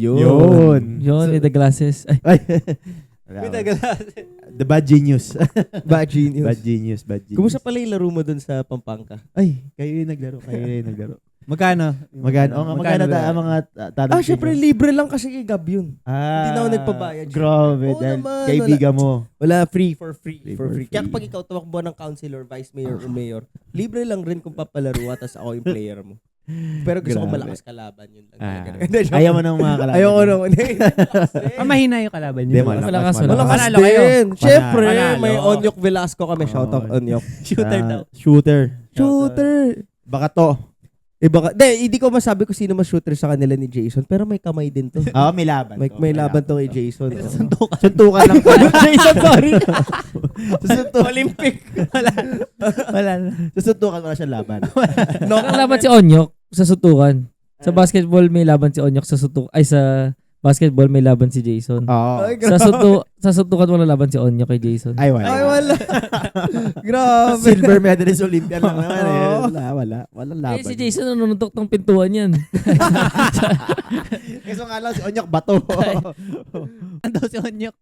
Yun, So, with the glasses. Ay, With the glasses. The bad genius. Bad genius. Bad genius. Kumusta pala yung laro mo dun sa Pampanga? Ay, kayo yung naglaro. Magkano? Magkano? Oo nga, magkano ang mga talent? Syempre libre lang kasi kay Gab yun. Hindi na ako nagpabayad. Grabe. Oo Dahil naman, kaibigan mo. Wala, free for free. Free For for free. free. Kaya kapag ikaw tumakbo ng councilor, vice mayor, o mayor, libre lang rin kung papalaro tapos ako yung player mo. Pero gusto ko Grabe. malakas kalaban yun lang. Ayaw mo ng mga kalaban. Ayoko naman. Mahina yung kalaban Hindi, niyo. malakas. Malakas Panalo kayo. din. Siyempre, Panalo. may Onyok Velasco kami. Shoutout Onyok. Shooter. Shooter. Baka to. Baka, hindi ko masabi kung sino mas shooter sa kanila ni Jason, pero may kamay din to. Oo, may laban. May laban to kay Jason. Suntukan lang. Jason, sorry. Olympic. Wala na. Susuntukan mo na siya laban. Ang laban si Onyok sa sutukan. Sa basketball may laban si Onyok sa sutukan. Ay, sa basketball may laban si Jason. Oo. Sa sutukan mo na laban si Onyok kay Jason. Ay, wala. Grabe. Silver medalist Olympian lang naman eh. Wala. Walang laban. Si Jason nanuntok ng pintuan yan. Kaso nga lang si Onyok bato. Ano daw si Onyok?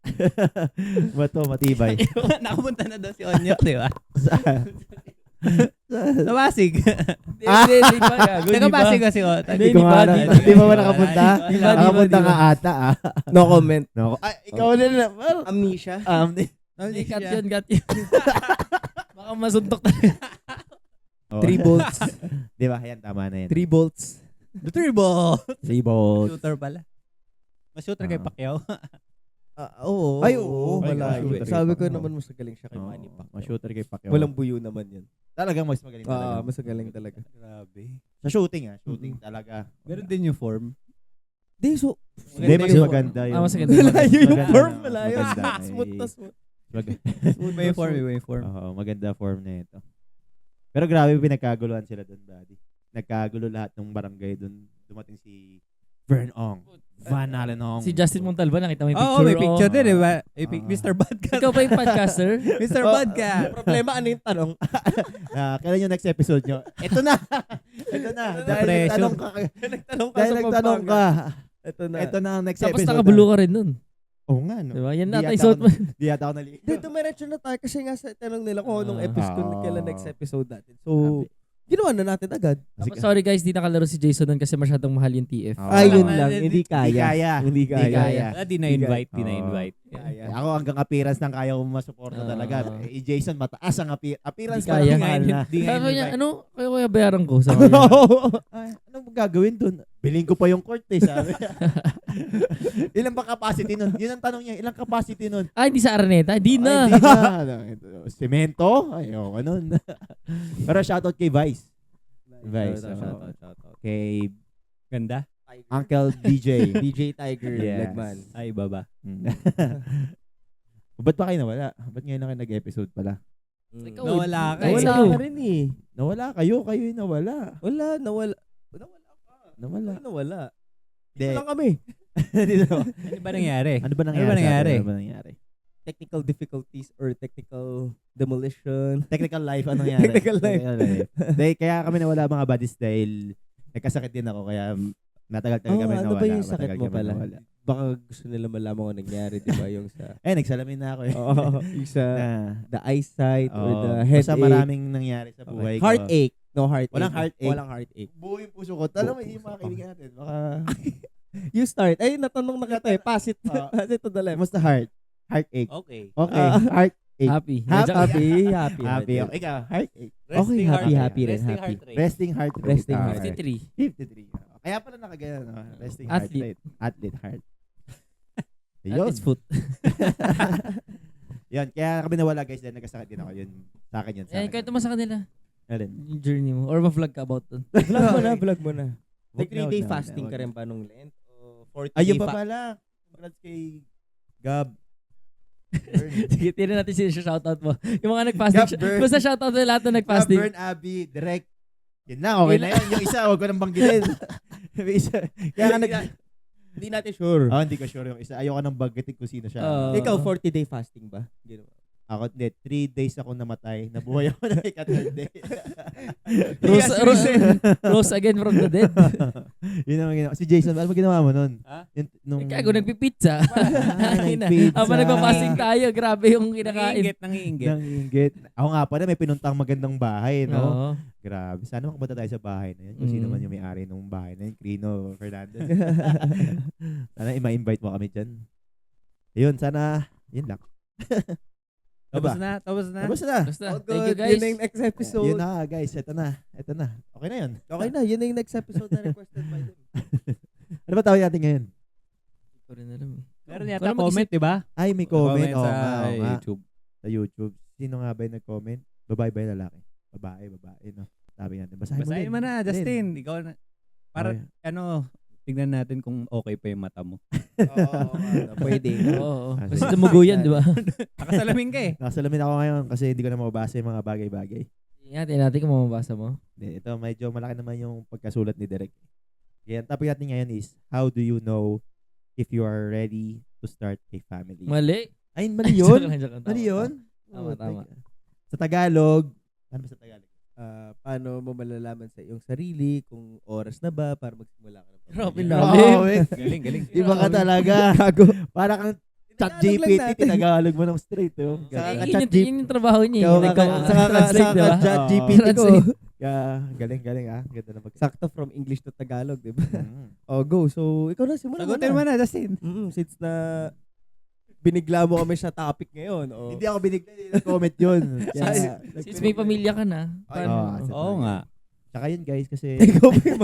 Bato, matibay. Nakapunta na daw si Onyok, di ba? Sa Pasig. Hindi pa. Taga-Pasig kasi ko. Hindi ko nga alam. Hindi pa ba nakapunta? Di ba? Nakapunta nga ata ah. No comment. No. Ay, ikaw na na. Amnesia. Hindi, cut yun. Baka masuntok tayo. 3 bolts. Di ba? Ayan, tama na yan. 3 bolts. The turbo. 3 balls. Shooter pala. Mas shooter kay Pacquiao. Oo. Ay, oo. Wala. Ay, Sabi ko oo. naman mas magaling siya kay Manny Pacquiao. Ma-shooter kay Pacquiao. Walang buyo naman yun. Talagang mas magaling talaga. Mas magaling talaga. Grabe. Sa shooting shooting talaga. Meron din yung form. Di, so, Hindi, mas maganda yun. Mas maganda. malayo yung Maganda form. na, Malayo. maganda. Smooth na smooth. May form, may form. Oo, maganda form na ito. Pero grabe, pinagkaguluhan sila doon, buddy. Nagkagulo lahat ng barangay doon. Dumating si Vern Ong. Van Allen Ong. Si Justin Montalban, nakita mo yung picture. Oo, may picture oh. din, di ba? Mr. Badcat. Ikaw ba yung podcaster? Mr. Badcat. Problema, ano yung tanong? Kailan yung next episode nyo? Ito na! Ito na! Dahil nagtanong ka. Nagtanong ka Dahil sa nagtanong Pampanga. ka. Ito na. Ito na ang next Tapos episode. nakabulu ka rin nun. Oo nga, no? Diba? Yan Di nata yata isuot ako- mo. Di yata ako naligo. Dito, diretso na tayo kasi nga sa tanong nila kung anong episode kailan next episode natin. So, Sabi. ginawa na natin agad. Tapos, sorry guys, di nakalaro si Jason nun kasi masyadong mahal yung TF. Ayun Wala, lang, hindi hindi kaya. Hindi kaya. Di na-invite, di Oo. na-invite. Ako hanggang appearance lang kaya ko masuporta talaga. Jason, mataas ang appearance. Di kaya. parang mahal na. Di Sabi nga niya, invite. ano? Kaya bayaran ko. Sabi niya. Ay, anong gagawin dun? Biling ko pa yung court sabi. Ilang ba capacity nun? Yun ang tanong niya, ilang capacity nun? Hindi sa Araneta. Di na. Ay, di na. Semento? Ayaw ka nun. Pero shoutout kay Vice. Vice. Shoutout. Kay Ganda. Uncle DJ. DJ Tiger Yes. Lagman. Ay, baba. Ba't pa kayo nawala? Ba't ngayon na kayo nag-episode pala? Ikaw, Nawala ka. Nawala Sa'yo. ka rin eh. Nawala kayo. Kayo yung nawala. Nawala ka. Nawala. Nawala. Hindi. Dito lang kami. Dito. Ano ba nangyari? Ano ba nangyari? Ano ba nangyari? Ano ba nangyari? Technical difficulties or technical demolition. Technical life, ano nangyari? Technical life. Dahil kaya kami nawala mga buddies dahil nagkasakit din ako kaya matagal-tagal kami nawala. Ano ba yung sakit Matagal mo kami pala? nawala. Baka gusto nila malaman kung nangyari, di ba? Yung sa... Nagsalamin na ako eh. Oo. Yung sa the eyesight or the Basta headache. maraming nangyari sa buhay ko. Heartache. No heartache. Walang heartache. Walang heartache. Buo yung puso ko. Alam mo, yung mga kaibigan natin. Baka... You start. Ay, natanong na kita eh. Pass it. Pass it to the left. Musta heart? Heartache. Okay. Okay. Heartache. Happy. Happy. Happy. Ikaw, heartache. Okay, happy rin. Resting Happy. heart rate. Resting heart rate. Resting Ah, heart. 53. 53. Kaya pala nakagana, no? Resting heart Athlete. rate. Athlete heart. At Yun. its foot. Yun. Kaya kami nawala guys dahil nagkasakit din ako. Yun. Sa akin yun. Sa akin. Kwento mo sa kanila. Alin? Yung journey mo. Or ma-vlog ka about dun. Vlog mo na. Wag Like 3-day na, fasting wag ka na. rin ba nung Lent? O 40-day Ayun pa pala. Congrats kay Gab. Sige, tinan natin si shoutout mo. Yung mga nag-fasting. Gab, Bern. Basta shoutout mo lahat na nag-fasting. Burn Abby, direct. Yun na, okay na yun. Yung isa, huwag ko nang banggitin. Yung isa. Kaya nga Hindi natin sure. hindi ko sure yung isa. Ayoko nang banggitin kung sino siya. Oo. Ikaw, 40-day fasting ba? Ginawa. Ako, hindi. 3 days ako namatay. Nabuhay ako na ika-3rd day. Rose again from the dead. Yun ang ginawa. Si Jason, ano ba ginawa mo nun? Ha? Kago nagpipizza. nagpizza. Habang nagpapasing tayo, grabe yung kinakain. Nangiinggit. Nanginggit. Ako nga pala, may pinuntang magandang bahay, no? Oo. Grabe. Sana makapunta tayo sa bahay na yun. Kung sino man yung may-ari ng bahay na yun. Crino Fernandez. Sana i-invite mo kami dyan. Yun, sana, yun lang. Tapos Diba? na. Tapos na. Basta, Oh, thank you good. guys. Yun na yung next episode. Yun na, guys. Ito na. Okay na yun. Okay na, yun na yung next episode na requested by them. Ano ba tawag natin ngayon? Hindi ko rin alam. Meron Ikaw yata na mag-isip. comment, di ba? Ay, may comment. Oo sa nga, oo nga. YouTube. Sa YouTube. Sino nga ba yung nag-comment? Babae ba yung lalaki? Babae, no? Sabi natin. Basahin mo na, Justin. Ikaw na. Para, Okay. tignan natin kung okay pa yung mata mo. Oo, pwede. Oo. Ah, Kasi sige. tumugo yan, di ba? Nakasalamin ka eh. Nakasalamin ako ngayon kasi hindi ko na mababasa yung mga bagay-bagay. Ingatin natin kung mamabasa mo. Ito, medyo malaki naman yung pagkasulat ni Derek. Kaya ang topic natin ngayon is, how do you know if you are ready to start a family? Mali. Ay, mali yun? Joke lang. Mali yun? Tama, tama. Sa Tagalog, ano ba sa Tagalog? Paano mo malalaman sa iyong sarili kung oras na ba para magsimula ka ng Grabe pamilya? lalim. Galing. Iba ka talaga. Para kang chat Tinagalog lang GPT, natin. tinagalog mo ng straight. Oh. Yun yung trabaho niya. Ikaw eh. ka Translate, di ba? chat Oo. GPT ko. Galing ah. Ganda na pag... Sakto from English to Tagalog, di ba? Mm. Oh, go. So, ikaw na, simula Sagutin mo na, Justin. Since na binigla mo kami sa topic ngayon. Oh. Hindi ako binigay ng comment yun. Kaya, Since may pamilya ka na. Ay, paano? Oo nga. Tsaka yun guys kasi... Ikaw ba yung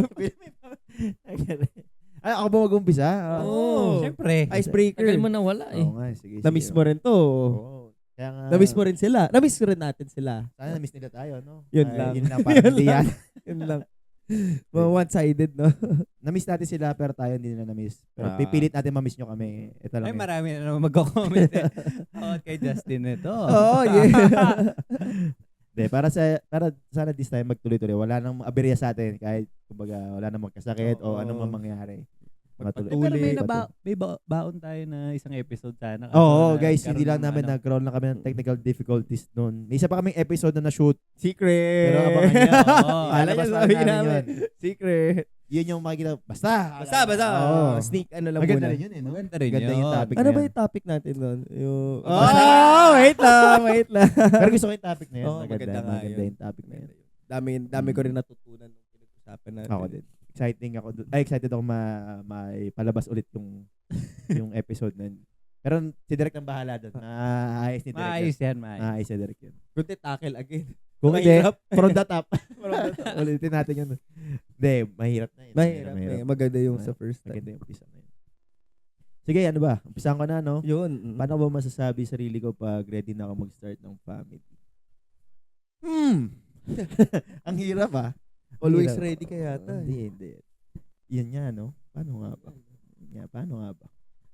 Ay, ako ba mag-umpisa? Oo. Siyempre. icebreaker? Tagal mo na wala eh. Oo nga, sige. Na-miss mo rin to. Oo. Kaya nga... Na-miss mo rin sila. Na-miss rin natin sila. Sana na-miss nila tayo, no? Yun Ay, lang. Yun lang, parang hindi yan. Yun lang. Mga one-sided, no? Na-miss natin sila pero tayo hindi nila na-miss. Pero Ah. pipilit natin ma-miss nyo kami. Ito lang Ay, yun. marami na naman magko-comment eh. About kay Justin ito. Oo, yeah. De, para sana this time magtuloy-tuloy. Wala nang aberya sa atin kahit kumbaga wala nang magkasakit o Oo. ano man mangyari. Eh, pero may baon tayo na isang episode sana. Oo, Kaso guys, nagkaroon hindi lang ng namin ano. nagkaroon lang kami ng technical difficulties noon. May isa pa kaming episode na na-shoot. Secret. Pero abangan nyo. Oo. Kala Lalabas niya pa sabihin namin namin. Secret. Yun yung makikita. Basta. Basta. Oo. Sneak ano lang Maganda muna. rin yun eh. No? Maganda rin Maganda yung yun. topic Ano na ba yun. yung topic natin doon? Yung... Basta. Wait lang. Pero gusto ko yung topic na yun. Oo, maganda nga Maganda yun. yung topic na yun. Dami ko rin natutunan nung pinag-usapan natin. Ako din. Excited ako palabas ulit yung episode na yun. Pero si Derek ang bahala doon. Maayos ni Derek. Maayos yan, Maayos maayos. si Derek yun. Good to tackle again. Kung hindi, Mahirap. from the top. Ulitin natin yun. Hindi, mahirap na yun. Mahirap. Maganda yung sa Mahirap. first time. Maganda yung umpisa na yun. Sige, ano ba? Umpisahan ko na, no? Yun. Paano ko ba masasabi sarili ko pag ready na ako mag-start ng family? Ang hirap ah. Always Hirap. ready ka yata. Hindi. Yun nga, no? Paano nga ba?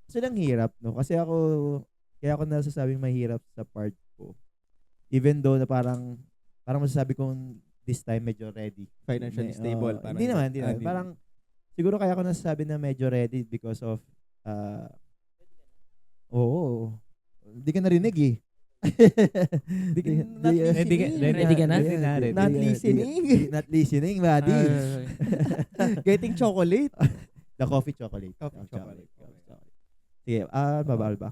Kasi lang hirap, no? Kasi kaya ako nasasabing mahirap sa part ko. Even though na parang masasabi kong this time medyo ready. Financially stable. Oo, hindi naman. Parang, siguro kaya ako nasasabi na medyo ready because of, hindi ka narinig eh. Ready ka na? Not listening. Not listening, buddy. Getting chocolate. The coffee chocolate. Coffee chocolate. Sige, babal ba?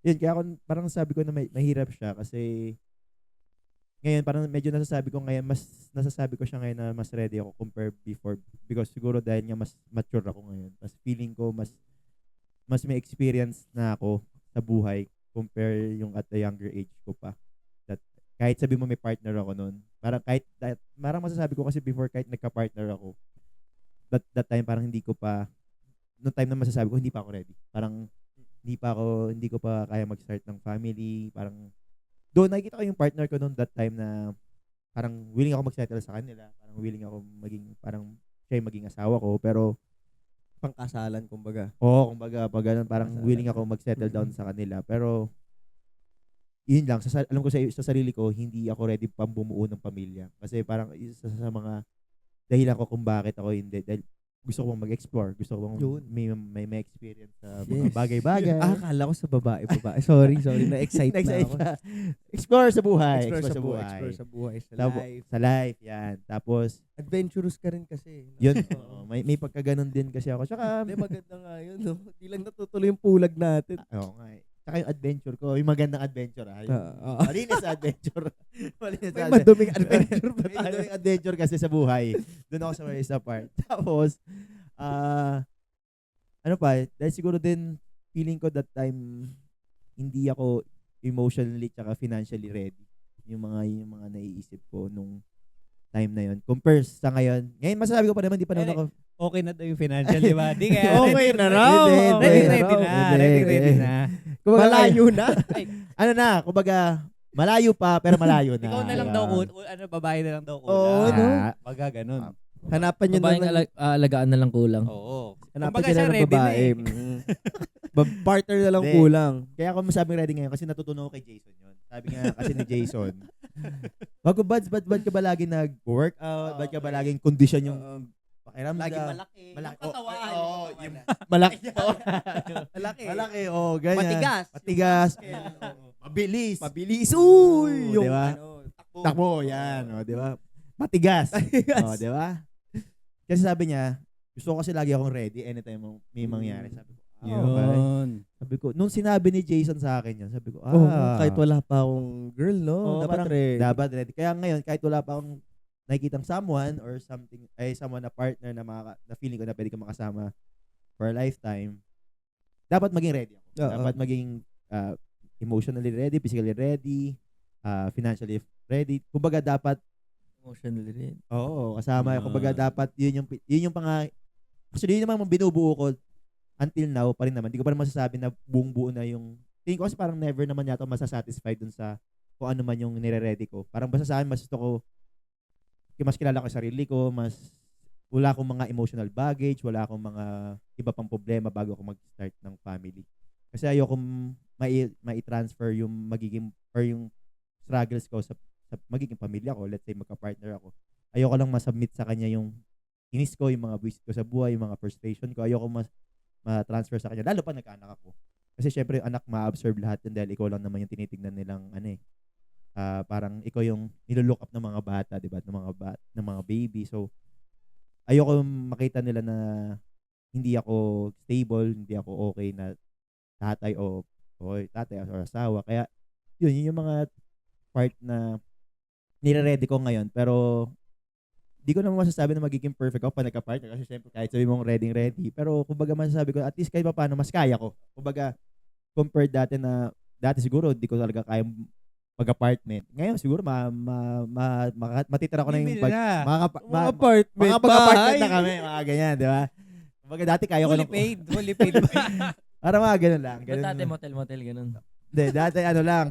Yun, kaya ako, parang sabi ko na mahirap siya kasi ngayon, parang medyo nasasabi ko siya ngayon na mas ready ako compare before because siguro dahil nga mas mature ako ngayon. Mas feeling ko mas may experience na ako sa buhay compare yung at the younger age ko pa. That kahit sabi mo may partner ako noon, parang masasabi ko kasi before kahit nagka-partner ako, that time parang hindi ko pa no time na masasabi ko hindi pa ako ready. Parang hindi ko pa kaya mag-start ng family, parang doon nakikita ko yung partner ko noon that time na parang willing ako mag-settle sa kanila, parang willing ako siya yung maging asawa ko, pero Pangkasalan, kumbaga. kumbaga pag ganun, parang Kasalan. willing ako mag-settle down sa kanila, pero yun lang, alam ko sa sarili ko, hindi ako ready pang bumuo ng pamilya. Kasi parang isa sa mga dahilan ko kung bakit ako hindi. Dahil gusto ko bang mag-explore, gusto ko bang Yun. may experience sa Yes. mga bagay-bagay. Akala ko sa babae. Sorry. Na-excite na Next ako. Explore sa buhay. Explore sa buhay. Sa Tabo- life. Sa life, yan. Tapos, Adventurous ka rin kasi. yun, Oo. may pagkaganon din kasi ako. Tsaka, Hindi, maganda nga yun. No? Di lang natutuloy yung pulag natin. oo nga eh. Tsaka yung adventure ko, yung magandang adventure Yung malinis na adventure. Malinis May na maduming adventure ba May tayo? maduming adventure kasi sa buhay. Doon ako sa isa part. Tapos, ano pa, dahil siguro din, feeling ko that time, hindi ako emotionally tsaka financially ready. Yung mga naiisip ko nung time na yun. Compare sa ngayon. Ngayon, masasabi ko pa naman, di pa naman ako. Okay na daw yung financial, di ba? Di kaya. Okay na raw. Ready na. Kumbaga, Malayo na. ano na, kumbaga, malayo pa, pero malayo na. Ikaw na lang daw, babae na lang daw kulang. Oo, no? Baga ganun. Hanapan nyo Babaeng na lang. alagaan na lang kulang. Oo. Hanapan Kumbaga nyo siya na ng ready na babae. Partner na lang Hindi. kulang. Kaya ako masabing ready ngayon kasi natutunan ko kay Jason yun. Sabi nga kasi ni Jason, wag ko ba't ka ba lagi nag-workout? Ba't ka ba laging kondisyon yung pakiramdam? Lagi malaki. Malaki. Yung katawan. Oo, yung Malaki. malaki. Malaki, ganyan. Matigas. Matigas. Mabilis. Mabilis. Uy! Oo, di ba? Takbo. Takbo, yan. Di ba? Matigas. Di ba? Kasi sabi niya, gusto ko kasi lagi akong ready anytime may mangyari. Sabi ko, okay. Yun. Sabi ko, nung sinabi ni Jason sa akin yun, sabi ko, Kahit wala pa akong girl, no? Oo, Dapat parang ready. dapat ready. Kaya ngayon, kahit wala pa akong nakikitang someone or something, someone na partner na, na feeling ko na pwede ko makasama for a lifetime, dapat maging ready ako. Oo. Dapat maging emotionally ready, physically ready, financially ready. Kumbaga dapat, Emotionally rin. oo, kasama. Kumbaga dapat, yun yung actually, yun naman binubuo ko until now pa rin naman. Hindi ko pa naman masasabi na buong buo na yung, tingin ko kasi parang never naman yata masasatisfied dun sa kung ano man yung nire-ready ko. Parang basta sa akin, mas gusto ko, mas kilala ko yung sarili ko, mas wala akong mga emotional baggage, wala akong mga iba pang problema bago ako mag-start ng family. Kasi ayoko mai-transfer yung magiging, or yung struggles ko sa magiging pamilya ko. Let's say magka-partner ako. Ayoko lang masubmit sa kanya yung inis ko, yung mga buwisit ko sa buhay, yung mga frustration ko. Ayoko ma-transfer sa kanya. Lalo pa nagkaanak ako. Kasi syempre yung anak ma-absorb lahat yun dahil ikaw lang naman yung tinitignan nilang parang ikaw yung nilolook up ng mga bata, di ba? Ng mga baby. So, ayoko makita nila na hindi ako stable, hindi ako okay na tatay o asawa. Kaya, yun yung mga part na nire-ready ko ngayon. Pero, di ko naman masasabi na magiging perfect ako pa nagka-partner. Kasi syempre, kahit sabi mong ready. Pero, kumbaga masasabi ko, at least kahit pa paano, mas kaya ko. Kumbaga, compared dati siguro, di ko talaga kaya mag-apartment. Ngayon, siguro, matitira ko na yung Apartment. na kami, mga ganyan, di ba? Kumbaga, dati kaya ko Fully paid ba? Para mga ganun lang. Ba't dati motel, ganun? Hindi, dati lang.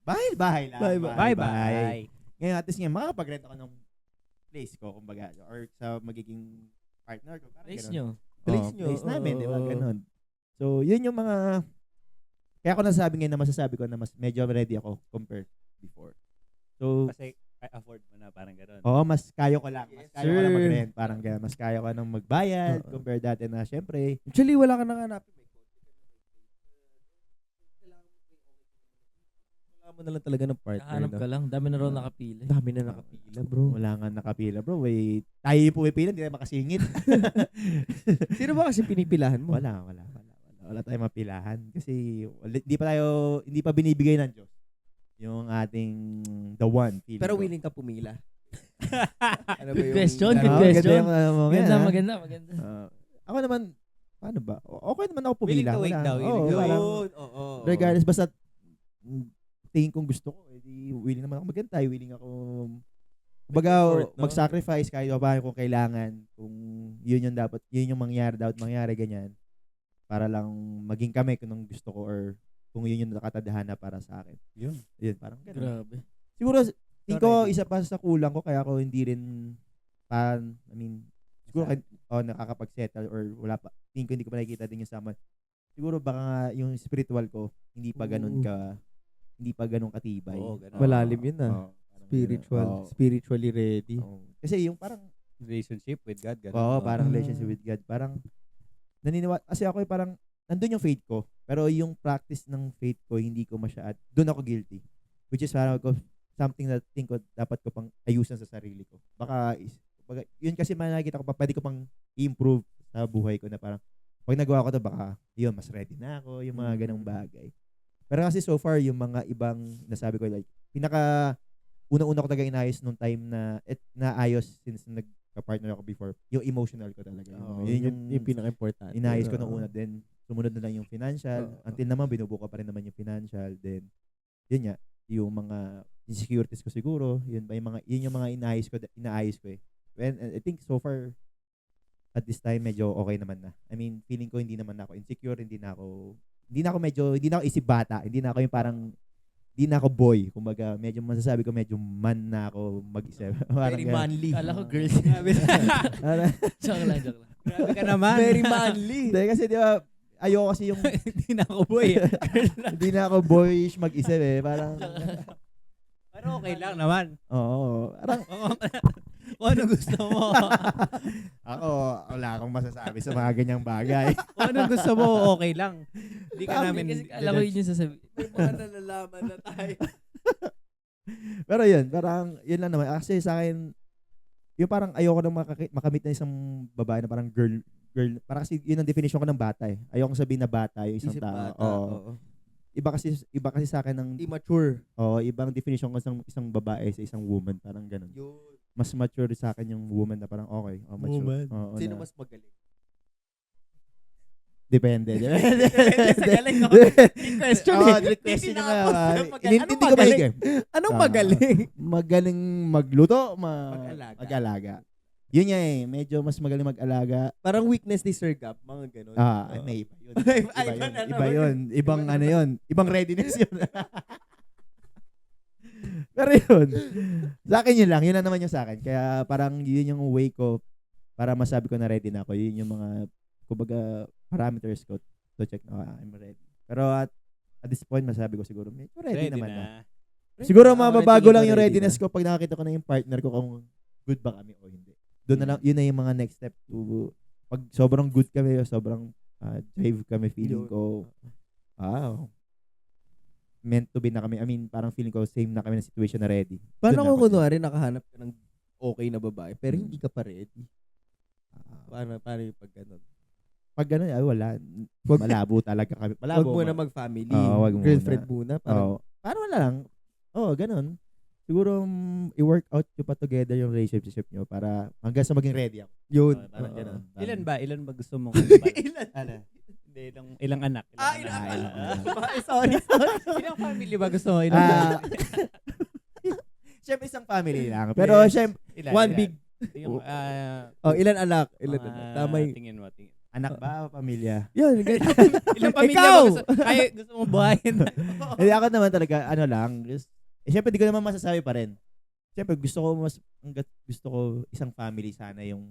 Bahay lang. Bye-bye. Ngayon, at least ngayon, makakapag-rent ako ng place ko, kumbaga, or sa magiging partner ko. Parang Place ganun. nyo. Place nyo. Place namin, di ba? Ganun. So, yun yung mga, kaya ako nasasabi ngayon na masasabi ko na mas medyo ready ako compared before. So, Kasi afford mo na, parang gano'n. oo, mas kaya ko lang. Mas Yes, kaya ko lang sir. mag-rent. Parang ganun. Mas kaya ko nang magbayad compared dati na, syempre, Actually, wala ka nang hanapin. Wala mo na lang talaga ng partner. Kahanap ka No? lang. Dami na raw nakapili. Dami na nakapila, bro. wala nga nakapila, bro. Wait, tayo yung pumipila, hindi tayo makasingit. Sino ba kasi pinipilahan mo? Wala tayong mapilahan. Kasi, hindi pa binibigay ng Diyos yung ating the one. Feeling Pero ko. willing ka pumila. Ano Good question, good Ano, question. ganda yung, Maganda. ako naman, paano ba? Okay naman ako pumila. Willing to wait Wala. daw. Oo, parang, Oo. regardless, basta tingin kong gusto ko, edi willing naman ako maghintay, willing ako kumbaga Effort, no? mag-sacrifice kahit paano kung kailangan, kung yun yung dapat dapat mangyari ganyan para lang maging kami kung anong gusto ko or kung yun yung nakatadhana para sa akin. Yun, parang ganun. Grabe. Siguro, tingin ko Ready. isa pa sa kulang ko kaya ako hindi rin siguro nakakapag-settle or wala pa. Tingin ko hindi ko pa nakikita din yung sama. Siguro baka nga yung spiritual ko hindi pa ganun katibay. Oo, ganun. Malalim yun, Oo, parang Spiritual. ganun. Oo. Spiritually ready. Oo. Kasi yung parang relationship with God. Ganun. Oo, parang Ah. relationship with God. Parang, kasi ako parang, nandun yung faith ko. Pero yung practice ng faith ko, hindi ko doon ako guilty. Which is parang something that think ko, dapat ko pang ayusan sa sarili ko. Yun kasi nakikita ko pa, pwede ko pang i-improve sa buhay ko na parang, pag nagawa ko to, baka, yun, mas ready na ako, yung mga ganong bagay. Pero kasi so far, yung mga ibang, nasabi ko, like, unang-una ko talaga inayos nung time na, naayos since nagka-partner ako before, yung emotional ko talaga. Yun yung pinaka-importante. Inayos ko nung una, then, sumunod na lang yung financial. Until naman, binubuka pa rin naman yung financial. Then, yun nga, yung mga insecurities ko siguro, yun yung mga inaayos ko eh. And I think so far, at this time, medyo okay naman na. I mean, feeling ko hindi naman ako insecure, hindi na ako isip bata, hindi na ako yung parang, hindi na ako boy. Kumbaga, medyo masasabi ko, medyo man na ako mag-isip. Very manly. Kala ko girl. Joke lang. Grabe ka naman. Very manly. Hindi, kasi di ba, ayoko kasi yung, Hindi na ako boy. hindi na ako boyish mag-isip eh. Parang, Pero okay lang naman. oo. Parang, Kung ano gusto mo. ako, wala akong masasabi sa mga ganyang bagay. Kung ano gusto mo, okay lang. Hindi ka namin... Kasi alam ko yun yung sasabihin. May mga nalalaman na tayo. Pero yun, parang, yun lang naman. Kasi sa akin, yung parang ayoko nang makamit na isang babae na parang girl. Parang kasi yun ang definition ko ng bata eh. Ayoko sabihin na bata yung isang Isip tao. bata. Oo. Oo. Iba kasi sa akin ng Immature. ibang definition ko sa isang babae sa isang woman, parang ganun. Yun. Mas mature sa akin yung woman na parang okay, mature. Woman. Oo, Sino na- mas magaling? Depende. Sa galing ko. Question Oo, eh. direct question Hindi yung na ako mga, magaling. inintindi Anong ko ba magaling? yung Anong Ah, magaling? magaling magluto, Mag-alaga. mag-alaga. Yun nga eh, medyo mas magaling mag-alaga. Parang weakness ni Sir Gap, mga ganun. May iba yun. Ay, Iba yun. na Iba naman. yun. Ibang Iba ano naman. yun. Ibang readiness yun. Pero yun. Sa akin yun lang. Yun lang naman yung sa akin. Kaya parang yun yung way ko para masabi ko na ready na ako. Yun yung mga, kumbaga, parameters ko to check na I'm ready. Pero at this point, masabi ko siguro, medyo ready naman na. Siguro mababago lang yung readiness ko pag nakakita ko na yung partner ko kung good ba kami o hindi. Doon na lang, yun na yung mga next step to, pag sobrang good kami o sobrang drive kami, feeling ko, meant to be na kami. I mean, parang feeling ko same na kami na situation na ready. Paano Doon na kung ako. kunwari nakahanap ka ng okay na babae, pero hindi ka pa ready? Paano yung pag ganun? Pag gano'n, wala. Malabo talaga kami. Wag muna mag-family. Oo, wag muna. Girlfriend muna. Parang, Parang wala lang. Ganun. Siguro, i-work out nyo pa together yung relationship nyo para hanggang sa maging ready ako. yun. Parang ganun. Ilan ba? Ilan ba gusto mong... Ilan? Ano? Hindi, ilang anak. Ilang anak. Ay, sorry. Ilang family ba gusto mo? Siyempre, isang family lang. Pero, Yes. siyempre, One big. Yung, Ilan anak? Ilan anak? Tama yung... Tingin mo. anak ba o pamilya? Yun, ganyan. Ilang pamilya Ikaw! ba gusto mong buhayin? Hindi, ako naman talaga, siyempre, di ko naman masasabi pa rin. Siyempre, gusto ko isang family sana yung,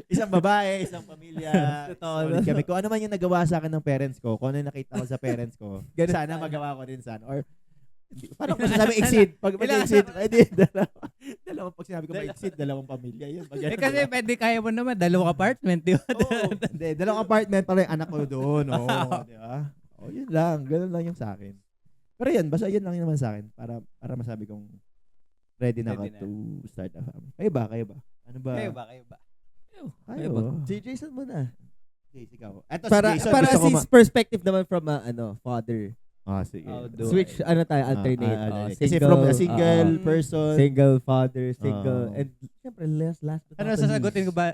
isang babae, isang pamilya. Totoo, Solid no? kami. Kung ano man yung nagawa sa akin ng parents ko, kung ano yung nakita ko sa parents ko, Ganun sana sana. magawa ko din sana. Or, parang kung sinasabi exceed, pag exceed, dalawang pag sinabi ko exceed, dalawang pamilya. Yun, Kasi pwede kaya mo naman, dalawang apartment, di ba? Hindi, dalawang apartment para yung anak ko doon. Di ba? Yun lang. Ganun lang yung sa akin. Pero yun, basta yun lang naman sa akin para masabi kong ready na ako Ready na. to start a family. Kayo ba? Ano ba? Kayo ba? Kayo. Si Jason muna. Jason, ikaw. Eto Para si Jason. para gusto ko si perspective naman from father. sige. Do Switch tayo alternate. Kasi from a single person. Single father, single Oo. and syempre last but Ano not the sasagutin least. ko ba?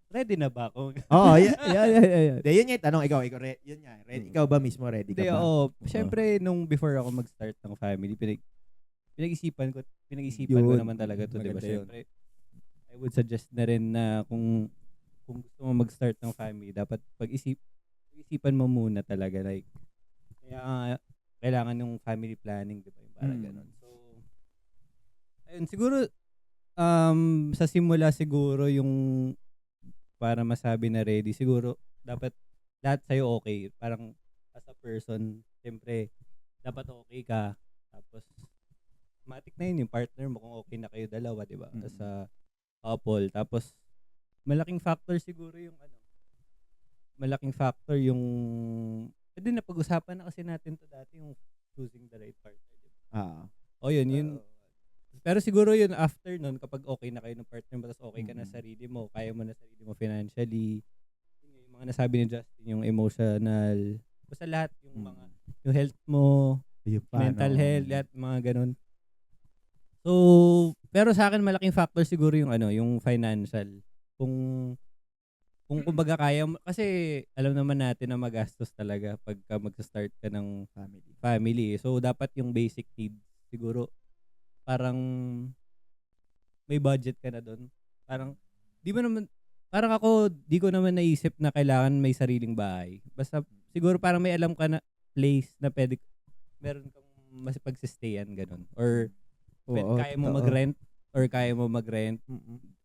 Ready na ba ako? Yeah. Yun yung tanong. Ikaw, yun nga. Ready, ikaw ba mismo ready ka Hindi, ba? Siyempre, nung before ako mag-start ng family, pinag-isipan ko Yun. naman talaga to, di ba? Maganda yun. Siyempre, I would suggest na rin na kung gusto mo mag-start ng family, dapat pag-isipan mo muna talaga. Like, kaya kailangan yung family planning, di ba? Yung parang ganun. So, ayun, siguro, sa simula siguro yung para masabi na ready, siguro dapat lahat sa'yo okay. Parang as a person, siyempre, dapat okay ka. Tapos, matik na yun yung partner mo kung okay na kayo dalawa, di ba? As a couple. Tapos, malaking factor siguro yung malaking factor yung, napag-usapan na kasi natin to dati, yung choosing the right partner. O yun. Pero siguro yun, after nun, kapag okay na kayo ng partner mo, tapos okay ka na sa sarili mo, kaya mo na sarili mo financially, yung mga nasabi ni Justin, yung emotional, basta lahat, yung health mo, mental health, lahat, mga ganun. So, pero sa akin, malaking factor siguro yung yung financial. Kung kumbaga kaya mo, kasi alam naman natin na magastos talaga pagka mag-start ka ng family. So, dapat yung basic needs, siguro, parang may budget ka na doon. Parang, parang ako, di ko naman naisip na kailangan may sariling bahay. Basta, siguro parang may alam ka na place na meron kang mas pagsistayan, ganun. Or, kaya mo mag-rent,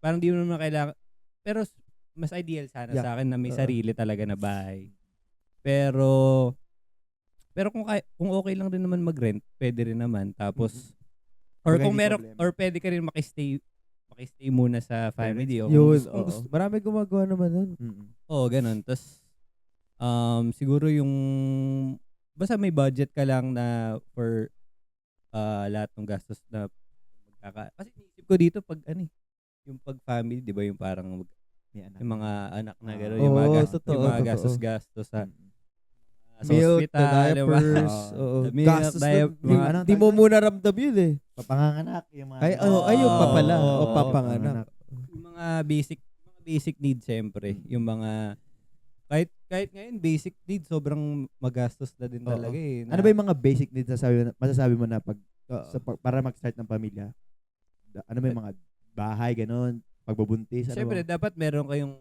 Parang di mo naman kailangan, pero, mas ideal sana sa akin na may sarili talaga na bahay. Pero kung okay lang rin naman mag-rent, pwede rin naman. Tapos or kung pwede ka rin makistay muna sa family. Marami gumagawa naman nun. Ganun. Tapos siguro yung basta may budget ka lang na for lahat ng gastos na kasi isip ko dito pag yung pag family, 'di ba, yung parang yung mga anak na gano'n, yung mga gastos sa milk, hospital, diapers, gastos di mo muna ramdam yun eh. Papanganak, yung mga ayun pa pala, papanganak. Yung mga basic needs, siyempre, yung mga kahit ngayon basic needs sobrang magastos na din talaga eh. Ano ba yung mga basic needs masasabi mo na para mag-start ng pamilya? Ano ba yung mga bahay, gano'n? Pagbubuntis, siyempre, dapat meron kayong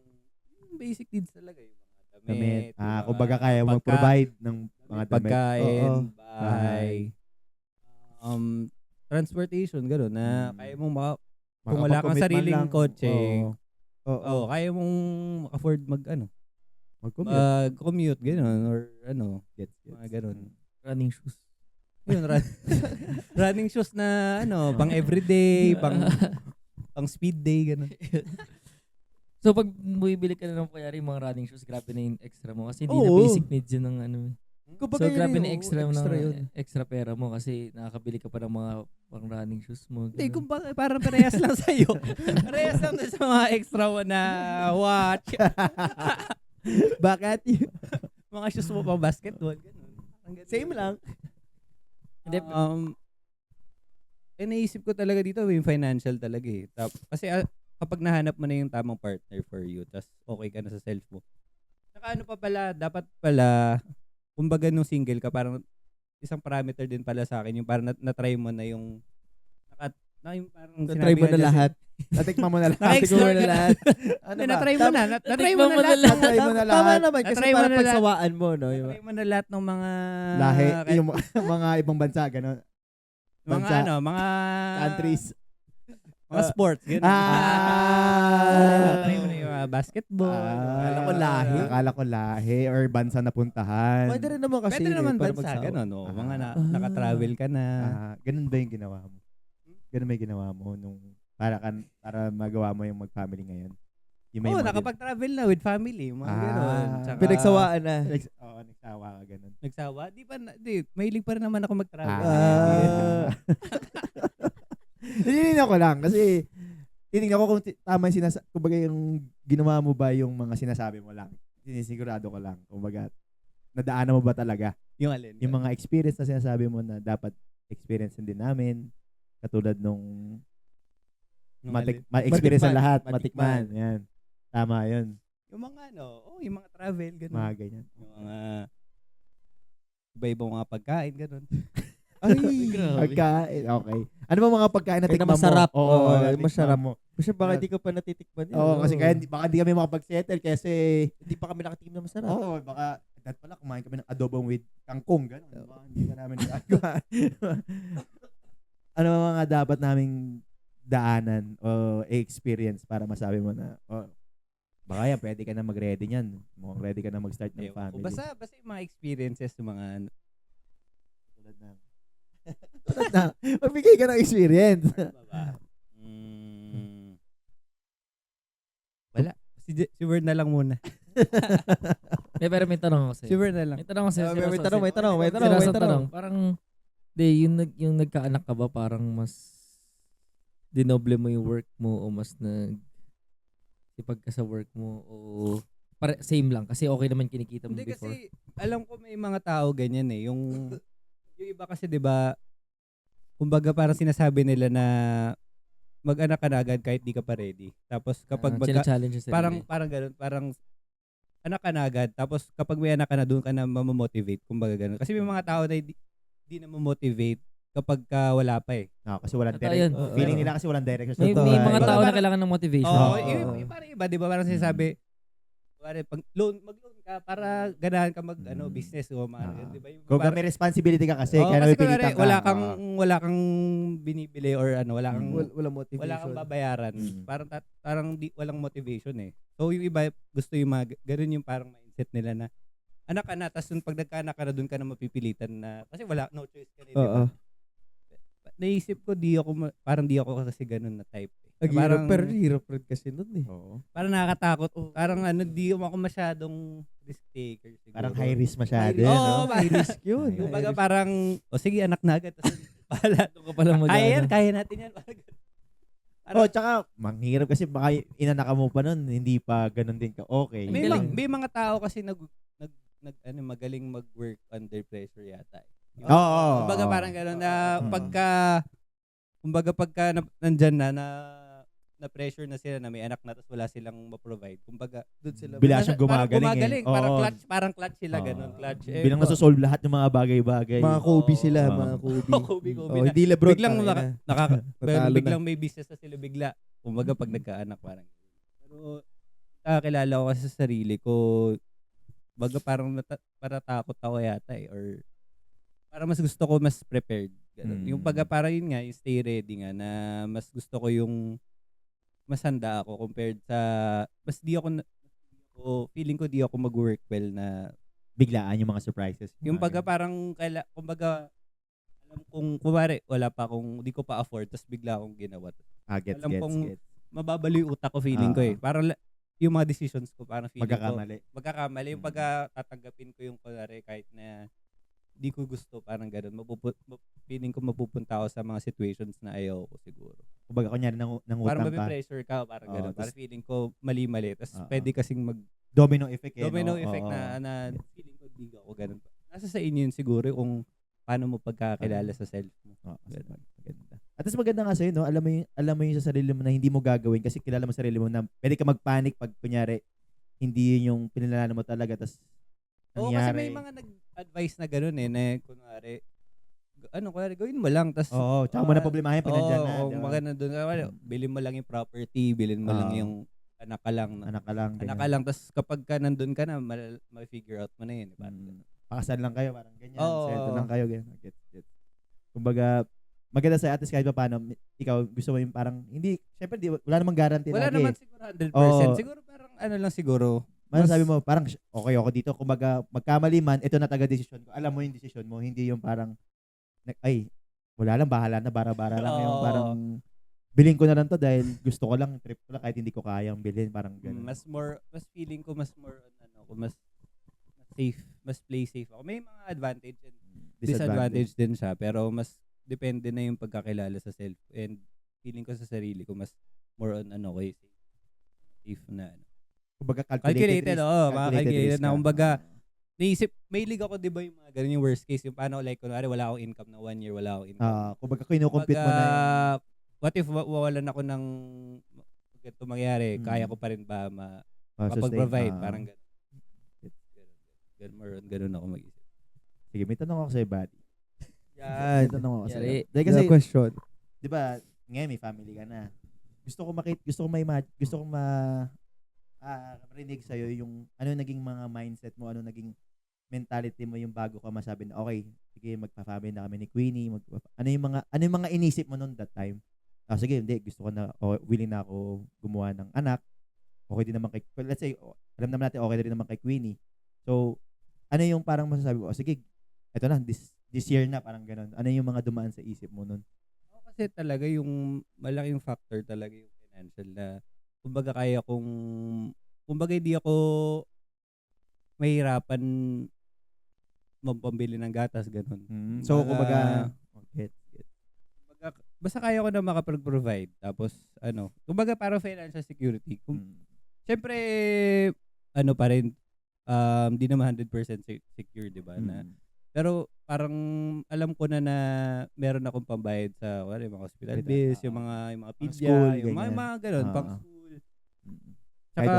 basic needs talaga. Yung mga damit. Kumbaga kaya mag-provide ng mga damit. Pagkain, bahay, transportation, gano'n, na kaya mong kung wala kang sariling kotse, kaya mong afford mag-commute, gano'n, or mga gano'n. Running shoes. Yun, running shoes na pang everyday, pang speed day, gano'n. So, pag bumibili ka na ng mga running shoes, grabe na yung extra mo. Kasi hindi na basic needs yun ng So, grabe na extra extra pera mo kasi nakakabili ka pa ng mga pang running shoes mo. Hindi, parang parehas lang sa'yo. Parehas lang sa mga extra mo na watch. Bakit? Mga shoes mo pang basketball, gano'n. Same lang. Hindi, naisip ko talaga dito yung financial talaga eh. Kasi kapag nahanap mo na yung tamang partner for you, tas okay ka na sa self mo. Saka pa pala, dapat pala, kumbaga nung single ka, parang isang parameter din pala sa akin, yung parang na-try mo na yung, yung parang na-try mo na lahat. Natikman mo na lahat. Na-explore ka lahat. Na-try mo na. Na-try mo na lahat. Tama naman, kasi parang pagsawaan mo, no? Na-try mo na lahat ng mga lahi, yung mga ibang bansa, gano'n. Mga countries. Mga sports, gano'n. Try mo na yung basketball. Akala ko lahi or bansa na puntahan. Pwede rin naman kasi. Pwede naman bansa, gano'n. Mga naka-travel ka na. Ganun ba yung ginawa mo? Ganun ba yung ginawa mo nung para magawa mo yung mag-family ngayon? Nakapag-travel na with family. Mga gano'n. Pinagsawaan na. Nagsawa ka ganun. Nagsawa? Mahilig pa rin naman ako mag-travel. Tinignan ko lang kasi tinignan ko kung tama yung kumbaga yung ginawa mo ba yung mga sinasabi mo lang. Sinisigurado ko lang. Kumbaga, nadaanan mo ba talaga? Yung alin? Yung mga experience na sinasabi mo na dapat experience din namin. Katulad nung experience ang lahat. Matikman. Yan. Tama yun. Yung mga yung mga travel, gano'n. Mga ganyan. Yung mga iba-ibang mga pagkain, gano'n. Ay, pagkain. Okay. Ano ba mga pagkain na tikman mo? Masarap. Oo, masarap mo. Kasi baka di ka pa natitikman yun. Oo, kasi baka di kami makapag-settle kasi hindi pa kami nakatingin na masarap. Oo, baka dahil pala kumain kami ng adobong with kangkong. Gano'n. Hindi ka namin nagagawa. Ano mga dapat naming daanan o experience para masabi mo na baka yan, pwede ka na mag-ready niyan. Mukhang ready ka na mag-start ng family. Basta yung mga experiences ng mga tulad na. Magbigay ka ng experience. Si Vern na lang muna. Pero may tanong ako sa'yo. Si Vern na lang. May tanong ako sa'yo. May seryoso. tanong, may tanong, may tanong, may Seryosong tanong. Parang, yung nagkaanak ka ba, parang mas dinoble mo yung work mo o mas sipag ka sa work mo o same lang kasi okay naman kinikita mo Hindi before. kasi, alam ko may mga tao ganyan eh. Yung iba kasi 'di ba, kumbaga parang sinasabi nila na mag-anak ka na agad kahit di ka pa ready. Tapos kapag challenge yung sarili. parang ganoon, parang anak ka na agad. Tapos kapag may anak ka na, doon ka na mamotivate. Kumbaga ganoon. Kasi may mga tao na di na mamotivate kapag ka wala pa eh. Kasi walang Totoo direct. yun. Feeling nila kasi walang direction. May Totoo. mga tao na Parang- kailangan ng motivation. Oo, Oo. parang iba, 'di ba? Parang sinasabi, pag mag-loan ka para ganahan ka business o mga, 'di ba? Yung Kung parang- may responsibility ka kasi, Oo, kaya kasi napipilitan kunwari, ka. wala kang binibili or wala kang Wala motivation. wala kang babayaran. Mm. Parang walang motivation eh. So yung iba gusto yung ganun yung parang mindset nila na anak ka na, tapos pag nagkaanak ka na, doon ka na mapipilitan na kasi wala, no choice ka na, di Oo. ba? Naisip ko parang di ako kasi ganun na type eh. Ang Parang- hirap, pero hirap rin kasi nun eh. Parang nakakatakot. Parang di ako masyadong risk taker siguro. Parang high risk masyado. Oo, no? High risk yun. High Kumbaga parang, sige anak na agad. Tapos, bahala. Doon ka palang Kaya natin yan. Tsaka, manghirap kasi baka inanak mo pa nun, hindi pa ganun din ka. Okay. May mga tao kasi magaling mag-work under pressure yata. Oo. Kumbaga parang gano'n na Mm. pagka nandyan na pressure na sila na may anak na tapos wala silang ma-provide. Kumbaga, Doon sila. Bila siyang parang gumagaling. Parang Oo. parang clutch sila Oo. gano'n. Clutch. Bilang nasusolve lahat ng mga bagay-bagay. Mga Kobe sila, Oo. mga Kobe. Kobe Oh, na. hindi Lebron. Biglang tangina. Natalo biglang may business na sila bigla. Kumbaga pag nagkaanak parang. Pero nakakilala ko kasi sa sarili ko, baga parang paratakot ako yata eh, or parang mas gusto ko mas prepared. Ganun. Yung parang yun nga, yung stay ready nga, na mas gusto ko yung mas handa ako compared sa, mas di ako, feeling ko di ako mag-work well na, Biglaan yung mga surprises. yung parang, kumbaga, alam kong, kumari, wala pa akong, di ko pa afford, tapos bigla akong ginawa. Gets. Gets. Mababali yung utak ko, feeling ko eh. Parang yung mga decisions ko, parang feeling Magkakamali. yung tatanggapin ko yung kunwari kahit na di ko gusto, parang gano'n. Feeling ko mapupunta ako sa mga situations na ayaw ko siguro. Kumbaga, kunyari Parang nangutang ka. mapipressure ka, parang Oo, gano'n. tas- Parang feeling ko mali-mali. Tapos Oo. pwede kasing Domino effect eh. domino no? effect Oo. na feeling ko di ako gano'n. Nasa sa inyo yun siguro kung paano mo pagkakilala sa self mo. Oo, maganda. At least maganda nga sa'yo, no? Alam mo yung sa sarili mo na hindi mo gagawin kasi kilala mo sa sarili mo na pwede ka magpanic pag kunyari hindi yun yung pinilalanan mo talaga tas Oo, kasi nangyari. may mga nag-advise na gano'n eh, na kunwari, gawin mo lang, tas Oo, tsaka mo na problemahin pag nandyan na. Oo, di ba? maganda doon. Bilhin mo lang yung property, bilhin mo lang Oo. yung anak ka lang. Anak ka lang. Anak ganyan. ka lang, tas kapag ka nandun ka na, ma-figure out mo na yun. Parang, Pakasal lang kayo, parang ganyan. Oo. Settle lang kayo. Ganyan. Get. Kumbaga, maganda sa at least kahit pa paano, ikaw gusto mo yung parang, hindi, syempre wala namang guarantee wala lagi. naman siguro 100%. Oo. Siguro parang lang siguro. Sabi mo, parang okay ako dito. Kumbaga, magkamali man, ito na taga-desisyon ko. Alam mo yung desisyon mo, hindi yung parang, wala lang, bahala na, bara-bara lang. Yung Oo. parang, bilhin ko na lang to dahil gusto ko lang, trip ko lang, kahit hindi ko kayang bilhin. Parang gano'n. Mas feeling ko mas more on mas safe, mas play safe ako. May mga advantage and disadvantage din siya, pero mas depende na yung pagkakilala sa self, and feeling ko sa sarili ko mas more on safe na Kumbaga, calculated, oo, mga calculated risk na. ka. Kumbaga, naisip, may liga ko, di ba yung mga ganun yung worst case, yung paano, like, kunwari, wala akong income na 1 year, wala akong income. Kumbaga, kinukumpit mo na yung, What if wawalan ako ng ganito mangyari, Mm. kaya ko pa rin ba sustain. mapag-provide, parang gano'n. Ganun ako mag-isip. Sige, may tanong ako sa'yo, buddy. Yan. May tanong ako sa'yo. Yari. Dahil kasi, Kasi, question. di ba, ngayon may family ka na. Gusto ko marinig sa'yo yung ano naging mga mindset mo, ano naging mentality mo yung bago ka masabi na okay, sige magpa-family na kami ni Queenie, ano yung mga inisip mo noon that time? Sige, hindi, gusto ko na willing na ako gumawa ng anak. Okay din naman kay, let's say, alam naman natin okay din naman kay Queenie. So, ano yung parang masasabi mo? Sige, eto na, this year na, parang ganun. Ano yung mga dumaan sa isip mo nun? Kasi talaga yung malaking factor talaga yung financial na kumbaga kaya kung kumbaga hindi ako mahirapan pambili ng gatas, ganun. So, kumbaga, okay. Basta kaya ko na makapag-provide. Tapos, kumbaga parang financial security. Siyempre, pa rin, di naman 100% secure, di ba? Pero parang alam ko na meron akong pambayad sa yung mga hospital bills, yung mga pizza, school, yung ganyan. mga ganun, pang school. Kahit Tsaka,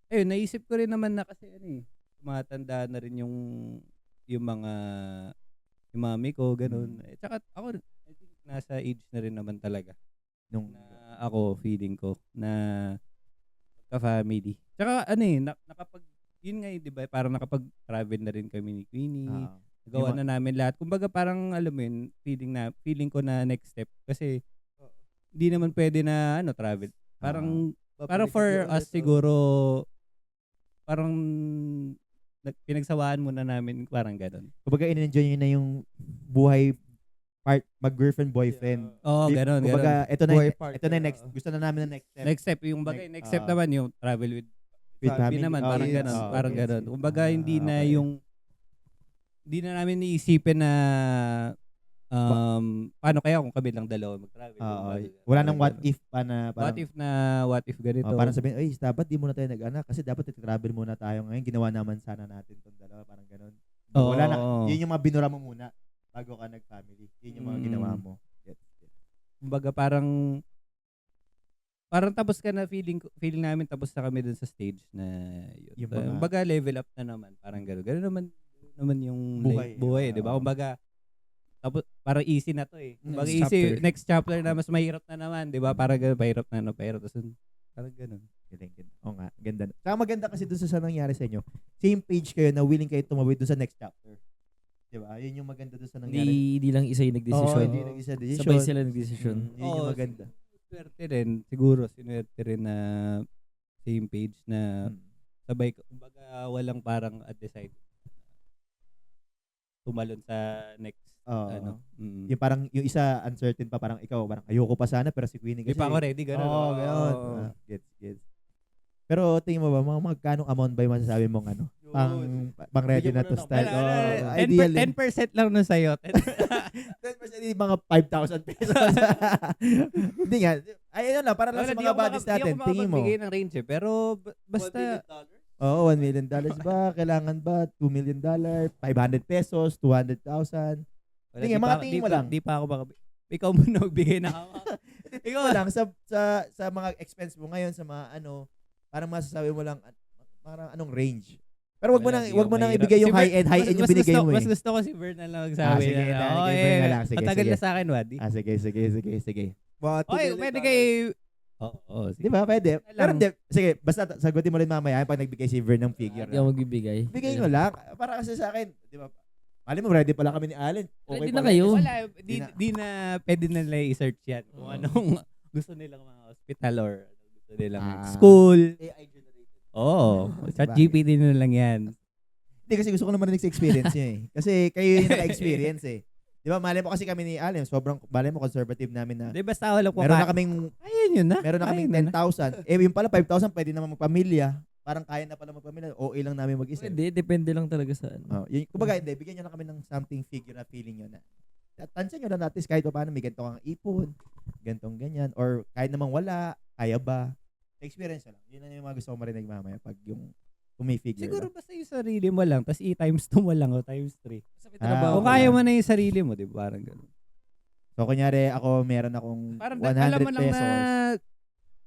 pa naisip ko rin naman na kasi tumatanda na rin yung mga yung mami ko, ganun. Tsaka ako, I think nasa age na rin naman talaga. Nung, Na ako, feeling ko, na ka-family. Tsaka nakapag, yun nga di ba, parang nakapag-travel na rin kami ni Queenie. Nagawa na namin lahat. Kumbaga parang, alam mo yun, feeling ko na next step. Kasi, di naman pwede na, travel. Parang for us siguro, parang, pinagsawaan muna namin, parang gano'n. kumbaga, in-enjoy nyo na yung buhay mag-girlfriend, boyfriend. Oo, gano'n. Kumbaga, ito Buhay na, part, ito na next. Gusto na namin na next step. Next step, yung bagay, next step naman yung travel with family naman, Oh, parang yes. gano'n. Oh, Parang okay. gano'n. Kumbaga, hindi na okay. hindi na namin iisipin na paano kaya kung kami lang dalawa mag-travel. Wala nang what if pa na parang, What if ganito. parang sabihin, ay, dapat di muna tayo nag-anak kasi dapat travel muna tayo ngayon. Ginawa naman sana natin itong dalawa. Parang ganun. Oo. Wala na. Yun yung mga binura mo muna bago ka nag-family. Yun yung mga ginawa mo. Kumbaga parang tapos ka na, feeling namin tapos na kami dun sa stage na yun. Yung mga- Kumbaga level up na naman. Parang gano'n. Gano'n naman yung Buhay. di ba? Kumbaga tapos parang easy na to eh. Kumbaga Next easy, chapter. next chapter na mas mahirap na naman, di ba? Parang gano'n, pahirap na. Tapos parang gano'n. Galing. Oo nga, ganda. Saka maganda kasi dun sa nangyari sa inyo. Same page kayo na willing kayo tumawid dun sa next chapter. Di ba? Yun yung maganda dun sa nangyari. Hindi lang isa yung Oo, nagdesisyon. hindi nag-isa decision. Sabay sila nagdesisyon. Yun yung Oo, maganda. Swerte rin, siguro, sinuwerte rin na same page na sabay, kumbaga walang parang decide tumalon sa next, Oo. Yung parang, yung isa uncertain pa, parang ikaw, parang ayoko pa sana, pero si Queenie Hindi kasi. pa ako ready, gano'n. Oo, gano'n. Gets. Pero tingin mo ba, magkano amount ba yung masasabi mong pang ready na to start? Ideal. 10% lang nun sa'yo. 10% yung mga 5,000 pesos. Hindi nga. Ay, ano lang, para lang sa mga budgets natin. Tingin mo. Hindi ako ng range eh, pero basta, Oo, $1 million ba? Kailangan ba? $2 million? 500 pesos? 200,000? Tingin, mga tingin mo lang. Di pa ako baka, ikaw muna magbigay na ako. Ikaw lang, sa mga expense mo ngayon, sa mga parang masasabi mo lang, parang anong range. Pero wag mo nang ibigay yung high-end yung binigay mo eh. Mas gusto ko si Vern na lang magsabi. Sige, kay Vern na lang. Sige, matagal sige. na sa akin, Wadi. Sige. Okay, pwede kay... Oo, sige. Di ba? Pwede. Alam. Pero hindi. Sige, basta sagutin mo rin mamaya pag nagbigay si Vern ng figure. Hindi ako magbibigay. Bigay mo lang. Para kasi sa akin, di ba? Mali mo, ready pala kami ni Allen. Ready pa na kayo. Wala, di na pwede na nila i-search yan kung anong gusto nilang mga hospital or gusto nilang school. AI generated. Oo. Chat Sabagay. GPT na lang yan. Hindi kasi gusto ko naman rin sa experience niya eh. Kasi kayo yung naka-experience eh. Di ba? Mali mo kasi kami ni Allen. Mali mo conservative namin na. Di basta wala ko Meron na kaming Ayun yun na. Meron na kaming 10,000. Yung pala 5,000 pwede naman magpamilya. Parang kaya na pala magpamilya. OA lang namin mag-isa. Pwede, depende lang talaga sa ano. Kumbaga, hindi. Bigyan nyo na kami ng something figure na feeling nyo na. Tansya nyo na natin kahit pa paano may ganito kang ipon, gantong ganyan. Or kahit namang wala, kaya ba? Experience na lang. Yun na yung mga gusto ko marinig mamaya pag yung kung may figure. Siguro basta yung sarili mo lang, tapos i-times 2 mo lang o times 3. Ah, Kung kaya mo na yung sarili mo, di ba? Parang gano'n. So, kunyari, ako meron akong Parang 100 alam mo lang pesos. na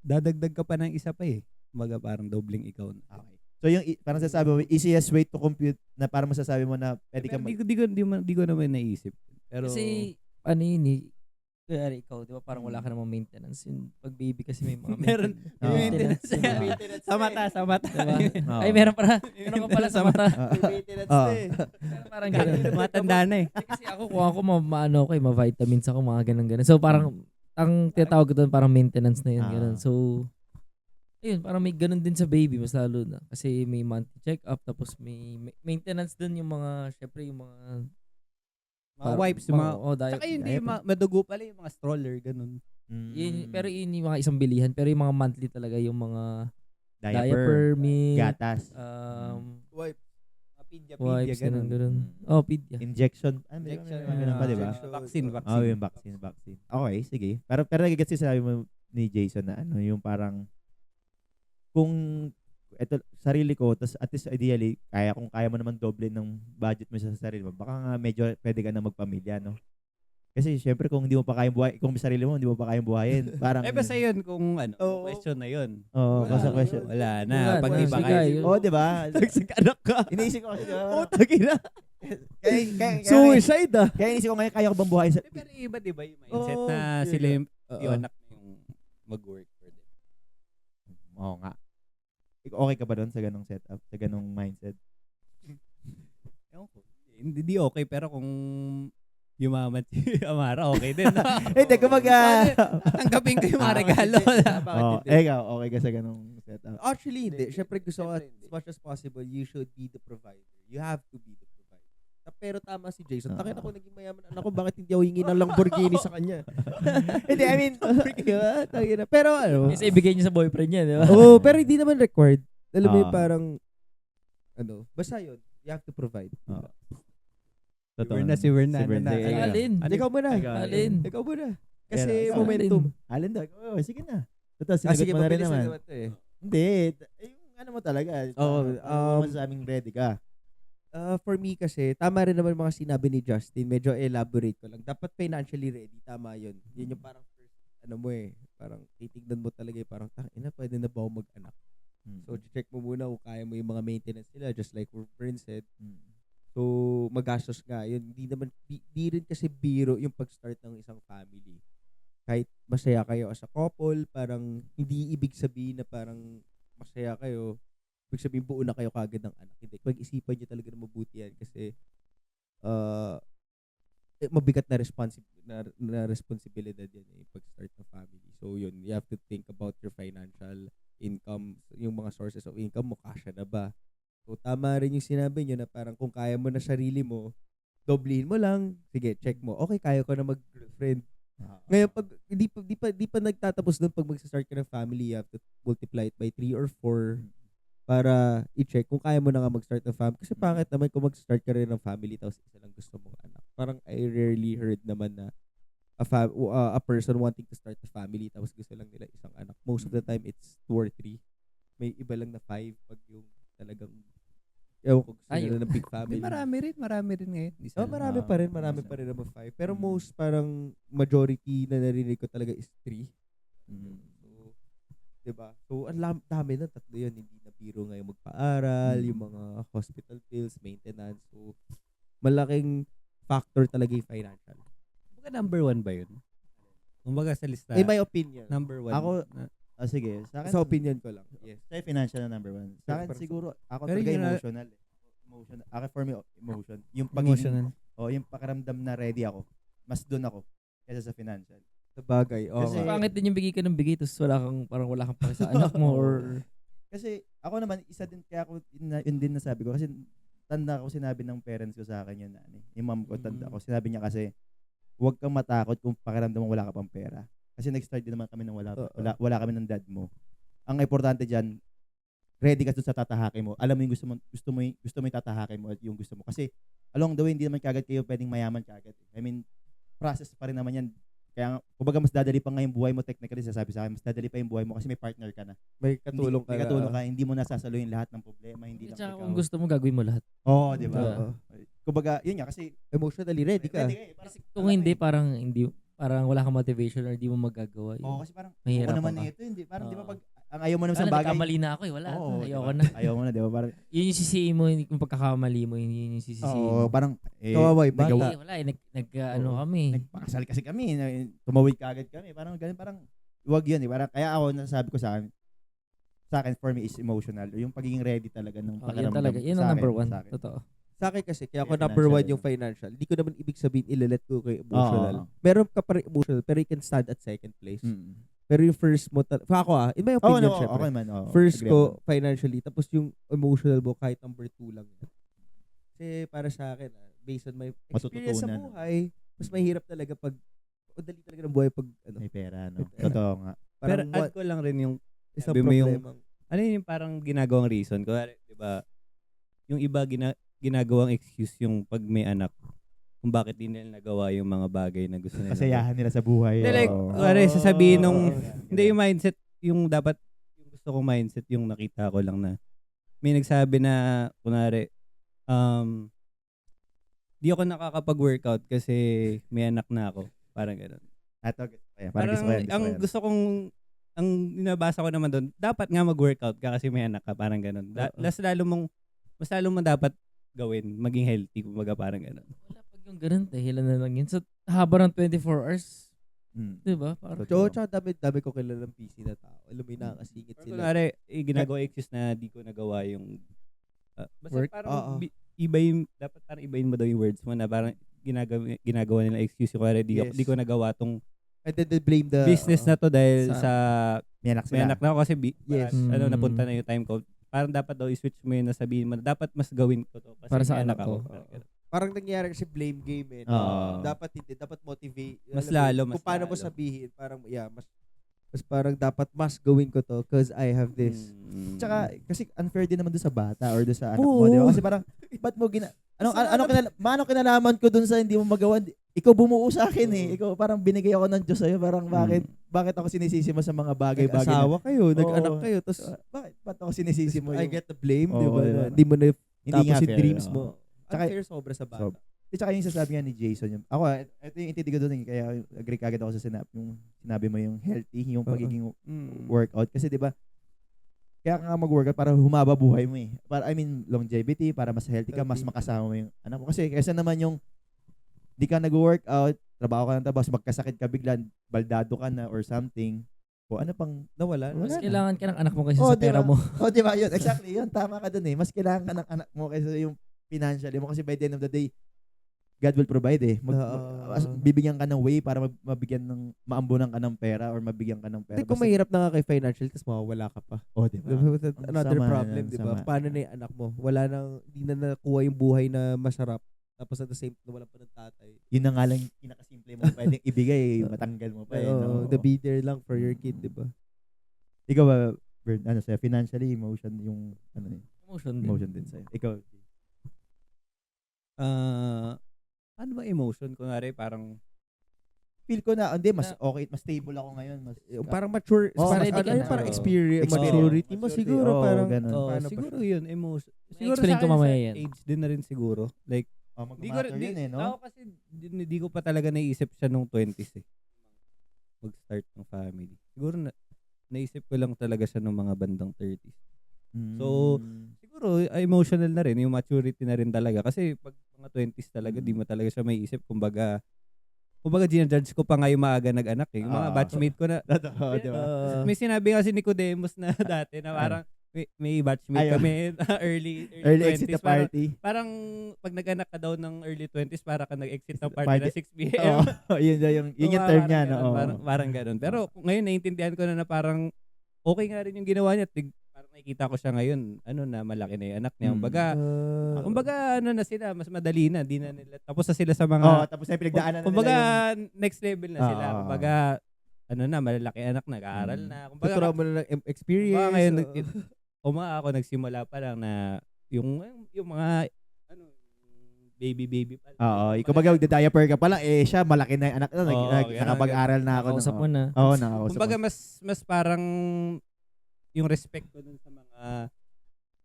dadagdag ka pa ng isa pa eh. Kumbaga parang dobling ikaw. Okay. So, yung parang sasabi mo, easiest way to compute na parang masasabi mo na pwede ka Di ko naman naisip. Pero, Kasi, ano yun eh, kaya ikaw, di ba parang wala ka namang maintenance. Yung pag baby kasi may mga Meron. Oo. maintenance. sa mata. Diba? Oo. Ay, meron ka pala sa mata. Oo. Pero parang ganun. Matanda na eh. Kasi ako, kung ako, maano ako ma-vitamins ako, mga ganun. So, parang, ang tinatawag ko doon, parang maintenance na yun. Ganun. So, ayun, parang may ganun din sa baby, mas lalo na. Kasi may monthly check-up, tapos may maintenance din yung mga, syempre, yung mga Mga wipes, yung mga... diaper. Saka hindi madugo pala yung mga stroller, ganun. Pero yun yung mga isang bilihan. Pero yung mga monthly talaga, yung mga diaper, milk, gatas, Wipe. wipes, ganun. Oh, pidya. injection. Injection, Ganun pa, di ba? Vaccine. Oh, yung vaccine. Okay, sige. Pero nagigets yung sinabi mo ni Jason na ano, yung parang kung eto sarili ko, tas at least ideally, kung kaya mo naman doble ng budget mo sa sarili mo, baka nga medyo pwede ka na magpamilya, no? Kasi syempre kung hindi mo pa kayang buhay, kung may sarili mo, hindi mo pa kayang buhayin. Parang Basta yun kung Oo. question na yun. Oo, Wala, basta wala. question. Wala na. Wala Pag na, iba sige, kayo. yun. Oo, di ba? Anak ka. Iniisip ko kasi, di ba? Tagina. Kaya Suicide ah. iniisip ko ngayon, kaya ko bang buhayin sa... Pero iba, di ba yung mindset Oo, na yun sila yung Oo. anak na yung mag-work for them. Oo nga. Okay ka ba doon sa ganong setup? Sa ganong mindset? Ewan ko. Hindi okay, pero kung yumaman si Amara, okay din. Hindi, kumbaga... Tanggapin ko yung mga regalo. Oh, ikaw, okay ka sa ganong setup? Actually, hindi. Siyempre gusto ko as much as possible, you should be the provider. You have to be the provider. Pero tama si Jason. Takin ako naging mayaman anak ko, bakit hindi ako hingi ng Lamborghini sa kanya? Hindi, I mean... Tangina. Pero ano? Kasi ibigay niya sa boyfriend niya, di ba? Oo, pero hindi naman required. Alam mo yung Ah. parang, basta yun. You have to provide. Oo. Si Verna. Si Verna. Ay, alin? Ikaw muna. Alin? Ikaw muna. Kasi Pero, momentum. Alin daw? Oh, sige na. Totoo, Ah, sinagot sige, mo na rin mabilis naman. naman to eh. Hindi. Yung ano mo talaga. Oo, Masasabing ready ka. For me kasi, tama rin naman mga sinabi ni Justin. Medyo elaborate ko lang. Dapat financially ready. Tama yun. Yun yung parang first, parang titignan mo talaga yung parang, ina, pwede na ba ako mag-anak? So, check mo muna kung kaya mo yung mga maintenance nila, just like Vern said. So, magastos nga. Yun, di rin kasi biro yung pag-start ng isang family. Kahit masaya kayo as a couple, parang hindi ibig sabihin na parang masaya kayo, ibig sabihin buo na kayo kagad ng anak. Hindi. Pag-isipan nyo talaga na mabuti yan kasi mabigat na responsibilidad yan yung pag-start ng family. So, yun, you have to think about your financial income, yung mga sources of income mo, kasya na ba? So, tama rin yung sinabi nyo na parang kung kaya mo na sarili mo, doblehin mo lang, sige, check mo, okay, kaya ko na mag-girlfriend. Ngayon, pag di pa nagtatapos doon, pag mag-start ka ng family, you have to multiply it by 3 or 4 para i-check kung kaya mo na nga mag-start ng family. Kasi pangit naman kung mag-start ka rin ng family tapos isa lang gusto mong anak. Parang I rarely heard naman na a person wanting to start a family tapos gusto lang nila isang anak. Most of the time, it's 2 or 3. May iba lang na 5 pag yung talagang ewan ko gusto nila ng big family. Marami rin ngayon. Marami pa rin naman 5. Pero most parang majority na narinig ko talaga is 3. So, diba? So, ang dami na, 3 yun. Hindi na biro ngayon magpaaral, yung mga hospital bills, maintenance. So, malaking factor talaga yung financial. Kumbaga number 1 ba yun? Kumbaga sa lista. In my opinion. Number 1. Ako, sige. Sa opinion ko lang. Yes. Sa financial na number 1. Sa akin siguro, ako Pero talaga yun na- emotional. Emotional. Ako for me, emotion. Yung Emotional. yung pakiramdam na ready ako. Mas doon ako kaysa sa financial. Sa bagay. Kasi- Okay. Pangit din yung bigay ka ng bigay tapos wala kang pake sa anak mo or Kasi ako naman, isa din, kaya ako, yun din nasabi ko. Kasi tanda ko, sinabi ng parents ko sa akin yun. Yung mom ko, tanda ko. Sinabi niya kasi, huwag kang matakot kung pakiramdam mo wala ka pang pera. Kasi nag-start din naman kami ng wala kami ng dad mo. Ang importante dyan, ready ka dun sa tatahakin mo. Alam mo yung gusto mo yung tatahakin mo at yung gusto mo. Kasi along the way, hindi naman kagad kayo pwedeng mayaman kagad. I mean, process pa rin naman yan. Kaya, kumbaga mas dadali pa nga yung buhay mo, technically, sasabi sa akin, mas dadali pa yung buhay mo kasi may partner ka na. May katulong May katulong ka, hindi mo nasasaluhin lahat ng problema, hindi lang tsaka ikaw. kung gusto mo gagawin mo lahat. Oo, di ba? Oo. Kumbaga, yun nga, kasi Emotionally ready ka. Kasi kung hindi parang wala kang motivation or hindi mo magagawa. Oo, kasi parang, Mahirap ako naman ka. ito, hindi. Parang, di ba, Oo. pag, ang ayaw mo naman sa Wala, bagay. nagkamali na ako eh. Wala. Oo, Ayoko diba? na. Ayaw mo na, di ba? Parang, Yun yung sisihin mo, yung pagkakamali mo, yun yung sisisihin oo, mo. parang, Kawawa yung bata. Hindi, wala eh. Ano kami. Nagpakasal kasi kami, tumawid ka agad kami. Parang, ganun, parang, wag yun eh. Parang, kaya ako, nasasabi ko sa akin, for me is emotional. Yung pagiging ready talaga ng Yun pakiramdam. talaga. Yun sa ang akin, number 1. sa akin. Totoo. Sa akin kasi, kaya ako Yung number 1 financial. yung financial. Hindi ko naman ibig sabihin ilalet ko kay emotional. Oo. Meron ka pa rin emotional, pero you can stand at second place. Mm. Pero yung first mo, ako in my Oo, opinion, no, syempre. okay man. Oo, First agree ko, ako. financially. Tapos yung emotional mo, kahit number 2 lang. Kasi para sa akin, based on my experience sa Matututunan. buhay, mas mahirap talaga pag, dali talaga ng buhay pag, May pera, no? May pera. Totoo nga. Pero parang add ko lang rin yung isang sabi mo yung problema. ano yung parang ginagawang reason? Kunwari, di ba, yung iba ginagawang excuse yung pag may anak kung bakit di nila nagawa yung mga bagay na gusto nila. Kasayahan nila sa buhay. Hindi, like, Oo. kunwari, sasabihin nung, Oo. hindi yung mindset, yung dapat, yung gusto kong mindset, yung nakita ko lang na, may nagsabi na, kunwari, di ako nakakapag-workout kasi may anak na ako. Parang gano'n. Parang gusto kong, ang binabasa ko naman doon, dapat nga mag-workout ka kasi may anak ka, parang gano'n. Mas lalo mong dapat gawin, maging healthy, kumbaga parang gano'n. Wala pag yung ganun, dahilan na lang yun. So, haba ng 24 hours, di ba? Parang, Tsaka dami ko kilalang PC na tao. Alam mo, nakakasingit Or sila. kunwari, ginagawa excuse na di ko nagawa yung basta Work? parang ibayin, dapat parang ibayin mo daw yung words mo na parang ginagawa nila excuse yung kunwari Yes. di ko nagawa tong And then they blame the business na to dahil Sa- sa May anak may sila. anak na ako kasi Yes. napunta na yung time ko. Parang dapat daw i-switch mo yun na sabihin mo na dapat mas gawin ko to kasi Para sa may anak anak ko. ako. Parang ganun. parang nangyari kasi blame game eh. Oo. Dapat hindi, dapat motivate. Mas Alam lalo, mo, mas kung paano mo lalo. sabihin, parang mas parang dapat mas gawin ko to because I have this. Mm. Tsaka, kasi unfair din naman doon sa bata or doon sa anak Oo. mo, di ba? Kasi parang, ba't mo ano kinalaman ko doon sa hindi mo magawa? Ikaw bumuo sa akin eh. Ikaw parang binigay ako ng Diyos sa'yo. Parang bakit ako sinisisi mo sa mga bagay-bagay na, Nag-asawa kayo, Oo. nag-anak kayo, tapos ba't ako sinisisi mo I yung, get the blame, Oo, di ba? diba? Na Hindi mo na hindi tapos nga yung fair, dreams oo. mo. Tsaka- Unfair sobra sa bata. Tsaka yung sasabi nga ni Jason, ako, ito yung intindi ko doon eh, kaya agree kagad ako sa yung sinabi mo yung healthy, yung pagiging workout. Kasi di ba, kaya ka nga mag-workout para humaba buhay mo eh. Longevity, para mas healthy ka, mas Healthy. makasama mo yung anak mo. Kasi kaysa naman yung di ka nag-workout, trabaho ka ng trabaho, magkasakit ka biglan, baldado ka na or something. O ano pang, Nawala. mas Wala na. kailangan ka ng anak mo kaysa Oh, sa pera diba? mo. di ba yun? Exactly yun. Tama ka dun eh. Mas kailangan ka ng anak mo kaysa yung financially mo. Kasi by the end of the day, God will provide eh. Bibigyan ka ng way para mabigyan ng, maambunan ka ng pera or mabigyan ka ng pera. Hindi kung mahirap na nga kay financial, tapos mawawala ka pa. Oh, di ba? That's Ang another sama, problem, ang di ba? sama. Paano na yung anak mo? Hindi na nakuha yung buhay na masarap. Tapos at the same time, wala pa ng tatay. Yun na nga lang pinakasimple mo pwedeng ibigay, matanggal mo pa eh. No? The be there lang for your kid, di ba? Ikaw ba, Bert, ano sa'yo, financially, emotion, yung, ano eh, Emotion din. emotion din sa'yo. Ikaw, Ano ba emotion? Kunwari parang feel ko na, hindi, mas okay, mas stable ako ngayon. Mas, Parang mature, Oh, parang, ready ka na. parang Oo. experience, Experience. maturity mo siguro. Oo, Parang, ganun. paano ba siguro siya? yun, emotion. May Siguro explain sa ko akin, mamaya sa yan. age din na rin siguro. Like, mag-matter yun eh, no? Ako kasi, di ko pa talaga naisip siya nung 20s eh. Mag-start ng family. Siguro naisip ko lang talaga siya nung mga bandang 30s. So, siguro, emotional na rin. Yung maturity na rin talaga. Kasi pag mga 20s talaga, di mo talaga siya may isip. Kumbaga, ginajudge ko pa nga yung maaga nag-anak eh. Yung mga batchmate ko na, Totoo, di ba? may sinabi nga si Nicodemus na dati na parang, may batchmate Ayun. kami early Early 20s. exit the Parang, party. parang pag nag-anak ka daw ng early 20s, para ka nag-exit ng party Party. na 6 p.m. Oo, yun yung So, term parang niya, ganun, no? Parang ganun. Pero ngayon, naiintindihan ko na parang okay nga rin yung ginawa niya. Parang nakikita ko siya ngayon, malaki na yung anak niya. Kumbaga, na sila, mas madali na. Di na nila, tapos na sila sa mga, Tapos na pinagdaanan na kumbaga, nila yung, next level na sila. Oo. Kumbaga, malalaki anak, nag-aaral na. Kumbaga, Natural mo na ng experience. kumbaga ngayon, ako nagsimula pa lang na yung mga baby pa. Oo, ikaw mag-diaper ka pala, siya, malaki na yung anak na, Oo, nakapag-aral na ako. Nakausap mo na. Oo, nakausap Kumbaga mo. mas parang yung respect ko dun sa mga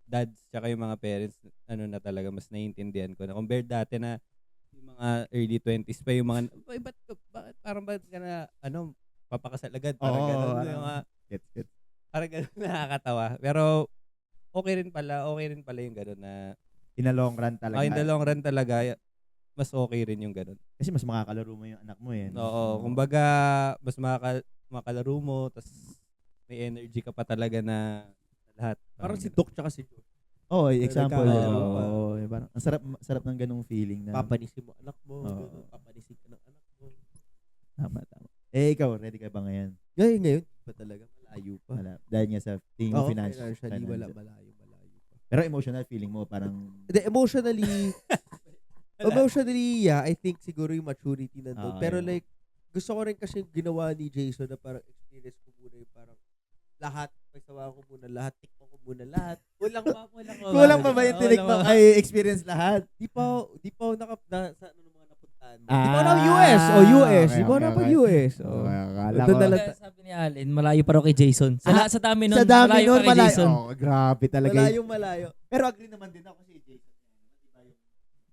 dads tsaka yung mga parents na talaga mas naiintindihan ko na compared dati na yung mga early 20s pa yung mga bakit ka na papakasal agad parang Oo, ganun parang- yung mga Gets. parang ganun nakakatawa pero okay rin pala yung ganun na In the long run talaga. in the long run talaga mas okay rin yung ganun. Kasi mas makakalaro mo yung anak mo eh. no? Oo, kumbaga mas makalaro mo tas may energy ka pa talaga na lahat. Parang si Doc tsaka si Joe. Oo, example. Nagkakaroon Oo, pa. parang ang sarap ng ganung feeling na. Papanisin mo anak mo. Oo. ganun. Papanisin ka ng anak mo. Tama. Ikaw, ready ka ba ngayon? Ngayon, pa talaga. Malayo pa. Wala. Dahil nga sa tingin mo Oo, financially. wala. Malayo pa. Pero emotional feeling mo parang Hindi, emotionally, yeah, I think siguro yung maturity nandun. Okay. Pero like, gusto ko rin kasi yung ginawa ni Jason na parang experience ko muna yung parang lahat, pagsawa ko muna, lahat tiktok muna lahat. Kulang pa. Kulang pa ba yung tinikman ay experience lahat? Di pa ako sa ano mga napuntahan mo. Ah, Di pa ako na US. US. Di pa ako na okay. US. Akala Doon ko. na lang. Kaya sabi ni Allen, malayo pa raw kay Jason. Sa dami nun, Sa dami malayo nun, pa kay Jason. Grabe talaga. Malayo. Pero agree naman din ako si Jason.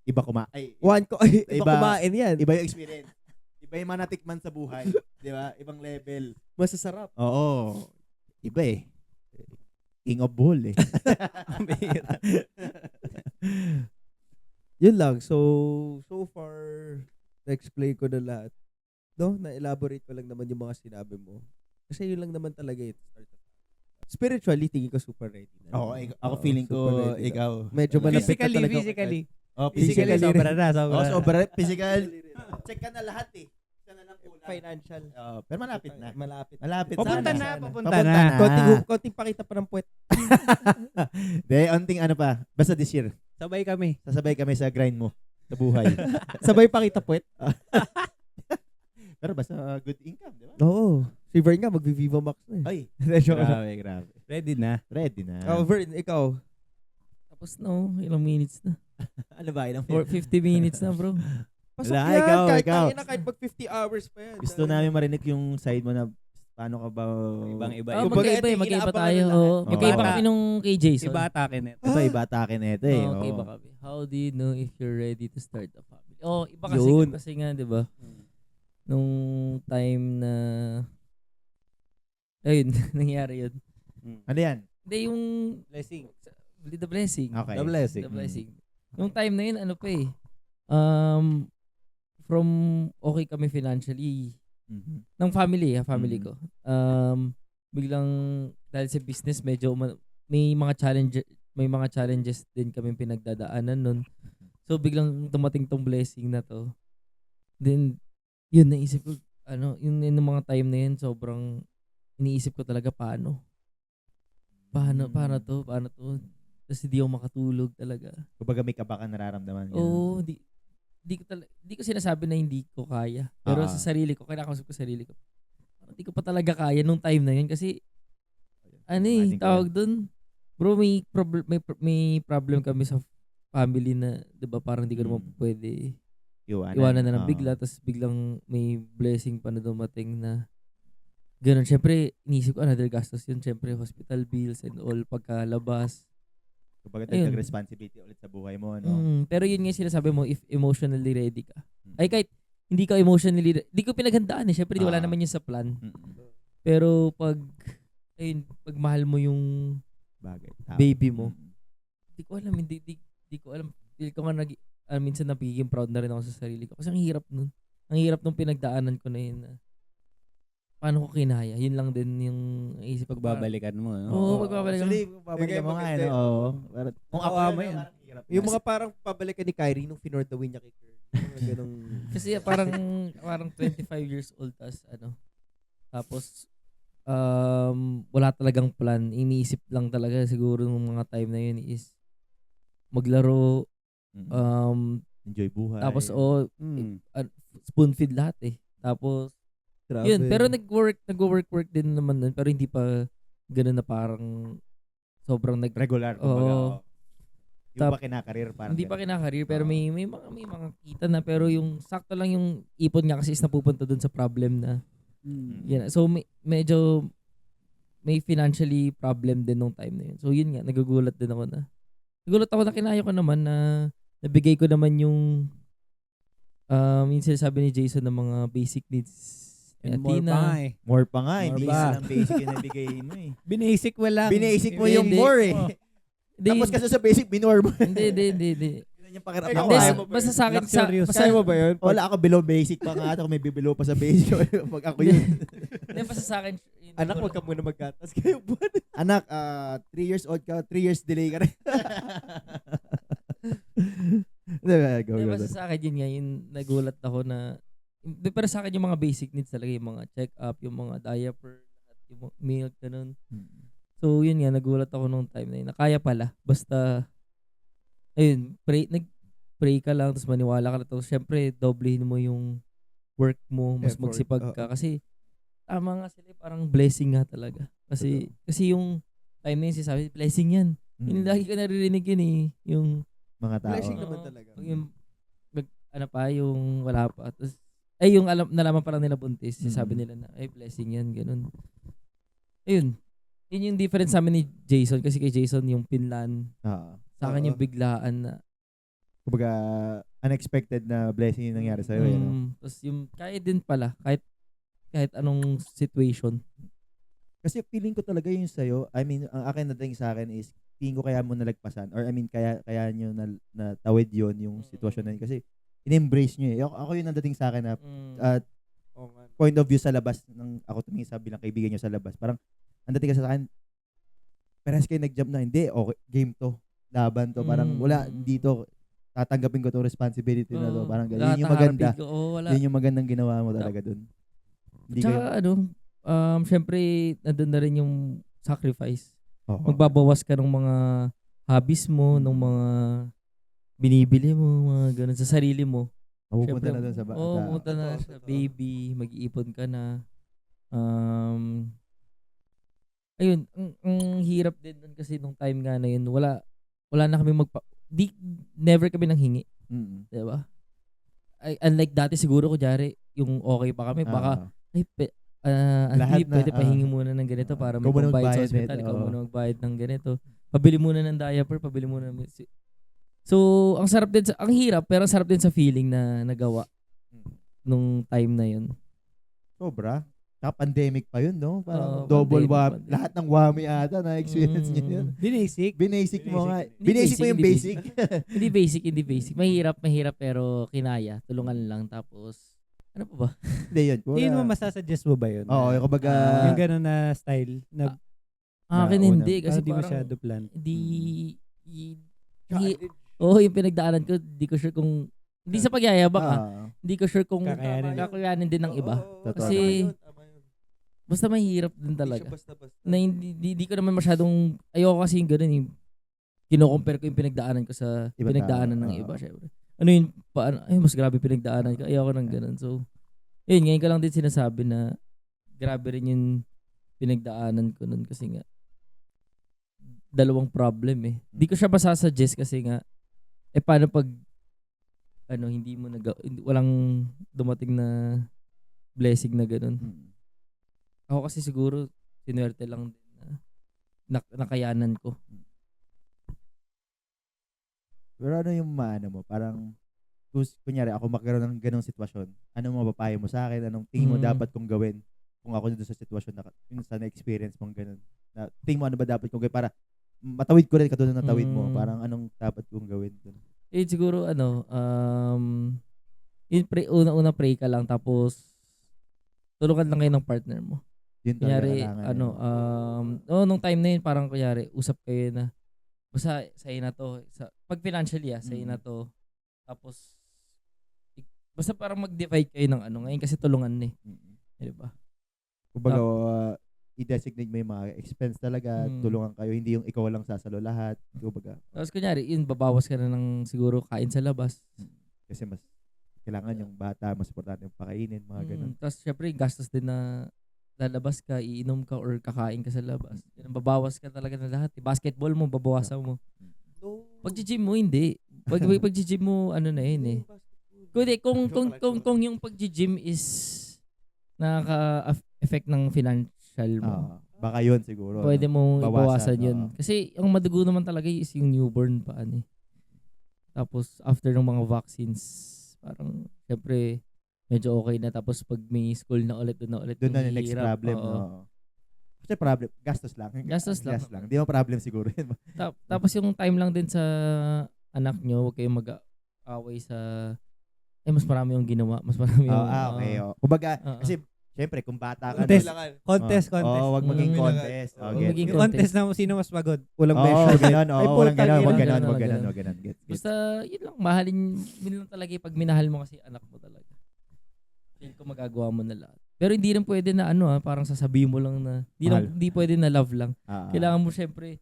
Iba kumain. Iba kumain yan. Iba yung experience. Iba yung mga natikman sa buhay. Di ba? Ibang level. Masasarap. Oo. Iba eh. King of bull eh. Yun lang. So far, na-explain ko na lahat. No? Na-elaborate ko lang naman yung mga sinabi mo. Kasi yun lang naman talaga it. Spiritually, tingin ko super ready na. Oo, ako feeling super ko ready na. ikaw. Medyo malapit na talaga. Physically. Oh, Physically, sobra na. sobra. Physical. Check ka na lahat eh. Check na lang kulang. Financial. Pero malapit na. Malapit. Malapit Papunta sana. na, papunta na. Konting pakita pa ng puwet. De, onting ano pa. Basta this year. Sabay kami. Sasabay kami sa grind mo. Sa buhay. Sabay pakita puwet. Pero basta good income, di ba? Oo. Si Vern nga, mag-Viva Max na eh. Ay, Joke lang. grabe. Ready na. Ready na. Vern, ikaw. Tapos no, ilang minutes na. Ano ba? Ilang 50 minutes na, bro. Pasok Wala, yan. ikaw. Kahit mag 50 hours pa yan. Gusto namin marinig yung side mo na paano ka ba... Ibang-iba. Ah, Kumbaga, magkaiba ito yung magkaiba inaabangan tayo. ng lahat. Oo. Magkaiba Iba- kami nung kay Jason. Iba atake net. Ito, iba atake na ito eh. Oo, magkaiba kami. How do you know if you're ready to start a family? Oh, iba kasi Yun. kasi nga, 'di ba? Nung time na ayun, nangyari yun. Ano yan? Hindi yung Blessing. the blessing. Okay. The blessing. The blessing. Nung time na yun, ano pa eh. From okay kami financially Mhm. ng family ko. Biglang dahil sa business medyo may mga challenges din kami pinagdadaanan nun. So biglang dumating tong blessing na to. Then yun naisip ko yung mga time na yun sobrang iniisip ko talaga paano to. Tapos hindi ako makatulog talaga. Kumbaga may kaba ka nararamdaman. Oo, di ko sinasabi na hindi ko kaya. Pero sa sarili ko, kinakausap ko sarili ko. Hindi ko pa talaga kaya nung time na yun kasi tawag dun. Bro, may problem kami sa family na, 'di ba, parang hindi ko naman pwede iwanan na ng bigla, tapos biglang may blessing pa na dumating na ganun. Syempre, inisip ko another gastos yun. Syempre, hospital bills and all, pagkalabas. Kumbaga Ayun. dagdag responsibility ulit sa buhay mo, no? Pero yun nga yung sinasabi mo, if emotionally ready ka. Ay, kahit hindi ka emotionally ready, di ko pinaghandaan eh. Syempre, wala naman yun sa plan. Pero pag mahal mo yung Bagay. baby mo, di ko alam, hindi ko alam. Feel ko nga minsan nagiging proud na rin ako sa sarili ko. Kasi ang hirap nun. Ang hirap nung pinagdaanan ko na yun. Paano ko kinaya? Yun lang din yung isip ko. Pagbabalikan mo. No? Oo, pagbabalikan mo. Actually, babalikan mo nga, no? Oo. Kung ako Awa mo yan, yan. parang hirap. Yung mga parang pabalikan ni Kyrie nung finord the win niya kay Kurt. Mga ganong... Kasi parang 25 years old tapos wala talagang plan. Iniisip lang talaga siguro nung mga time na yun is maglaro, Enjoy buhay. tapos spoon feed lahat eh. Tapos Grabe. yun, pero nagwo-work din naman nun, pero hindi pa ganoon na parang sobrang regular, kumbaga. Oo. Oo. Yung ba kinakareer? Parang hindi pa ganun. kinakareer, pero may mga kita na, pero yung sakto lang yung ipon niya kasi is napupunta dun sa problem na yan. So medyo may financially problem din nung time na yun. So yun nga, nagugulat ako na kinaya ko naman na nabigay ko naman yung sinasabi ni Jason ng mga basic needs. And more pa nga eh. More pa nga, More hindi pa. isa lang basic yung nabigay mo eh. Binasic mo lang. Binasic mo yung Hindi. more eh. Hindi, Tapos kasi sa basic, binore mo. hindi. Yun yung pakiramdam Ikaw, ko. Hindi, kaya ah. mo ba basta yun? sa akin, Luxurious. Kaya mo ba yun? Wala ako below basic pa nga. Ako may below pa sa basic. Pag ako yun. Hindi, basta sa akin. Anak, wag ka muna maggatas kayo buwan. Anak, 3 years old ka, 3 years delay ka rin. Go. Hindi, basta sa akin yun nga, yung nagulat ako na, pero sa akin yung mga basic needs talaga, yung mga check-up, yung mga diaper, yung mga milk, ganun. So, yun nga, nagulat ako nung time na yun. Nakaya pala. Basta, ayun, nag-pray ka lang, tapos maniwala ka na. Tapos, syempre, doblehin mo yung work mo, mas Effort, magsipag ka. Kasi, tama nga sila, parang blessing nga talaga. Kasi yung time na yun, sinasabi, blessing yan. Yung lagi ka naririnig yun eh. Yung, mga tao. Blessing naman Oo. talaga. yung, ano pa, yung wala pa. Tapos, ay, yung nalaman pa lang nila buntis, sinasabi nila na, ay, blessing yan, ganun. Ayun. Yun yung difference sa amin ni Jason. Kasi kay Jason, yung pinlan. Sa akin yung biglaan na. Kumbaga, unexpected na blessing yung nangyari sa'yo. Tapos yung, kaya din pala, kahit anong situation. Kasi feeling ko talaga yung sa'yo, I mean, ang akin na sa akin is, tingin ko kaya mo nalagpasan. Or I mean, kaya nyo natawid yon yung sitwasyon na yun. Kasi, in-embrace nyo eh. Ako yung nadating sa akin na, point of view sa labas, ng ako tumingin sa bilang kaibigan nyo sa labas. Parang, ang dating ka sa akin, parehas kayo nag-jump na, hindi, okay, game to. Laban to. Parang, wala, dito, tatanggapin ko tong responsibility na to. Parang, yun yung maganda. Yun yung magandang ginawa mo talaga dun. Tsaka, syempre, nandun na rin yung sacrifice. Oo. Magbabawas ka ng mga hobbies mo, ng mga binibili mo, mga ganun sa sarili mo. Pupunta na dun sa bata. Pupunta na sa baby, mag-iipon ka na. Ayun, ang hirap din dun kasi nung time nga na yun, wala na kami never kami nanghingi. Diba? Unlike dati siguro, kunyari, yung okay pa kami, baka, lahat pwede na, pahingi muna ng ganito para may ikaw muna pambayad sa magbayad hospital, nito, ikaw muna magbayad ng ganito. Pabili muna ng diaper, pabili muna ng... So, ang sarap din, ang hirap, pero ang sarap din sa feeling na nagawa nung time na yun. Sobra. Pandemic pa yun, no? Parang Oo, double pandemic. lahat ng wami ata na-experience nyo yun. Binasic mo nga. Binasic mo yung basic. Hindi basic. Mahirap, pero kinaya. Tulungan lang. Tapos, ano pa ba? Hindi yun. Hindi mo masasuggest mo ba yun? Oo, yung kumbaga... yung gano'n na style na akin hindi. Kasi di parang, masyado plan. yung pinagdaanan ko, di ko sure kung... Hindi sa pagyayabang Hindi ko sure kung kakayanin din ng iba. Kasi... Basta mahirap din talaga. Na hindi ko naman masyadong, ayoko kasi yung gano'n yung kino-compare ko yung pinagdaanan ko sa Iba pinagdaanan tao. ng iba, syempre. Ano yun, mas grabe pinagdaanan ko. Ayoko ng gano'n. So, yun, ngayon ko lang din sinasabi na grabe rin yung pinagdaanan ko nun kasi nga, dalawang problem eh. Di ko siya masasuggest kasi nga, paano pag, hindi mo walang dumating na blessing na gano'n. Ako kasi siguro, sinuwerte lang din na nakayanan ko. Pero ano yung maano mo? Parang, kunyari ako magkaroon ng ganong sitwasyon, anong mapapayo mo sa akin? Anong tingin mo dapat kong gawin kung ako doon sa sitwasyon na na-experience mong ganon? Tingin mo ano ba dapat kong gawin para matawid ko rin katulad ng natawid mo? Parang anong dapat kong gawin doon? Siguro una pray ka lang tapos tulungan lang kayo ng partner mo. Yun kunyari, kailangan. nung time na yun, parang kunyari, usap kayo na, basta sa'yo na to. Pag financially, sa'yo na to. Tapos, basta parang mag-divide kayo ng ngayon kasi tulungan na eh. Diba? Kumbaga, i-designate mo yung mga expense talaga, tulungan kayo, hindi yung ikaw lang sasalo lahat. Kumbaga. Tapos kunyari, yun, babawas ka na ng siguro kain sa labas. Kasi mas kailangan yung bata, mas importante yung pakainin, mga ganun. Tapos syempre, gastos din na lalabas ka, iinom ka, or kakain ka sa labas. Yan, babawas ka talaga na lahat. Basketball mo, babawasan mo. Pag-gym mo, hindi. Pag-gym mo, na yun eh. Kung yung pag-gym is nakaka-affect ng financial mo. Baka yun siguro. Pwede mo bawasan yun. Oo. Kasi ang madugo naman talaga is yung newborn pa. Tapos after ng mga vaccines, parang syempre medyo okay na. Tapos pag may school na ulit, doon na yung next problem. Kasi problem, gastos lang. Gastos lang. Hindi mo problem siguro yun. Tapos yung time lang din sa anak nyo, huwag kayong mag-away sa mas marami yung ginawa. Mas marami yung... Okay. Kumbaga, kasi syempre, kung bata ka... Contest. Wag maging contest. Maging contest na sino mas pagod. Walang Walang ganon. Basta, yun lang. Mahalin, yun lang talaga pag minahal mo kasi anak mo talaga. Feel ko magagawa mo na lahat. Pero hindi rin pwede na parang sasabihin mo lang na, hindi pwede na love lang. Kailangan mo syempre,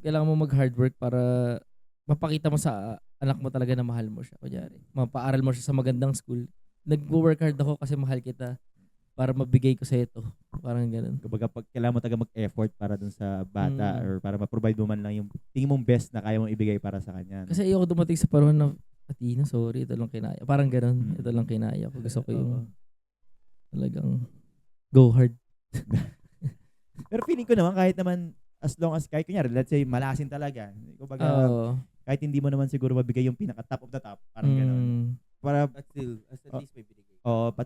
kailangan mo mag-hard work para mapakita mo sa anak mo talaga na mahal mo siya. Kunyari, mapaaral mo siya sa magandang school. Nag-work hard ako kasi mahal kita. para mabigay ko sa ito. Parang ganun. Kumbaga pag kailangan mo talaga mag-effort para dun sa bata or para ma-provide mo man lang yung tingin mong best na kaya mong ibigay para sa kanya. No? Kasi ayoko dumating sa panahon na, Atina, sorry, ito lang kinaya. Parang ganun. Mm. Ito lang kinaya ko. Gusto ko yung Oo. talagang go hard. Pero feeling ko naman kahit naman as long as kahit kunyari, let's say malasin talaga. Kumbaga kahit hindi mo naman siguro mabigay yung pinaka top of the top, parang gano'n. Para But still, at least may binigay.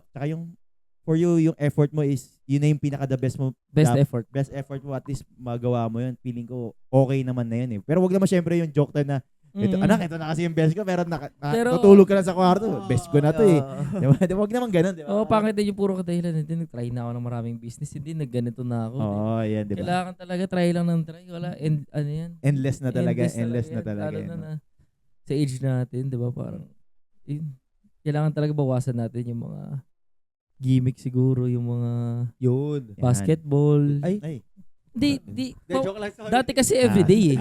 tsaka yung for you yung effort mo is yun na yung pinaka the best mo Best Dap- effort. best effort mo at least magawa mo yun. Feeling ko okay naman na yun eh. Pero wag naman syempre yung joke time na ito, anak, ito na kasi yung best ko pero Pero- tutulog ka lang sa kwarto. Best ko na to eh. Diba? Wag naman ganun, di ba? Oo, pangit din yung puro kadahilan. Hindi, nag-try na ako ng maraming business. Hindi, nagganito na ako. Oo, yan, di ba? Kailangan talaga try lang ng try. Wala, ano yan? Endless na talaga, yan. endless na talaga. Lalo eh, na no? na sa age natin, di ba? Parang, yun. Kailangan talaga bawasan natin yung mga gimmick siguro, yung mga Yun. Yan. Ay. basketball. Di, Joke lang sa dati kasi everyday eh.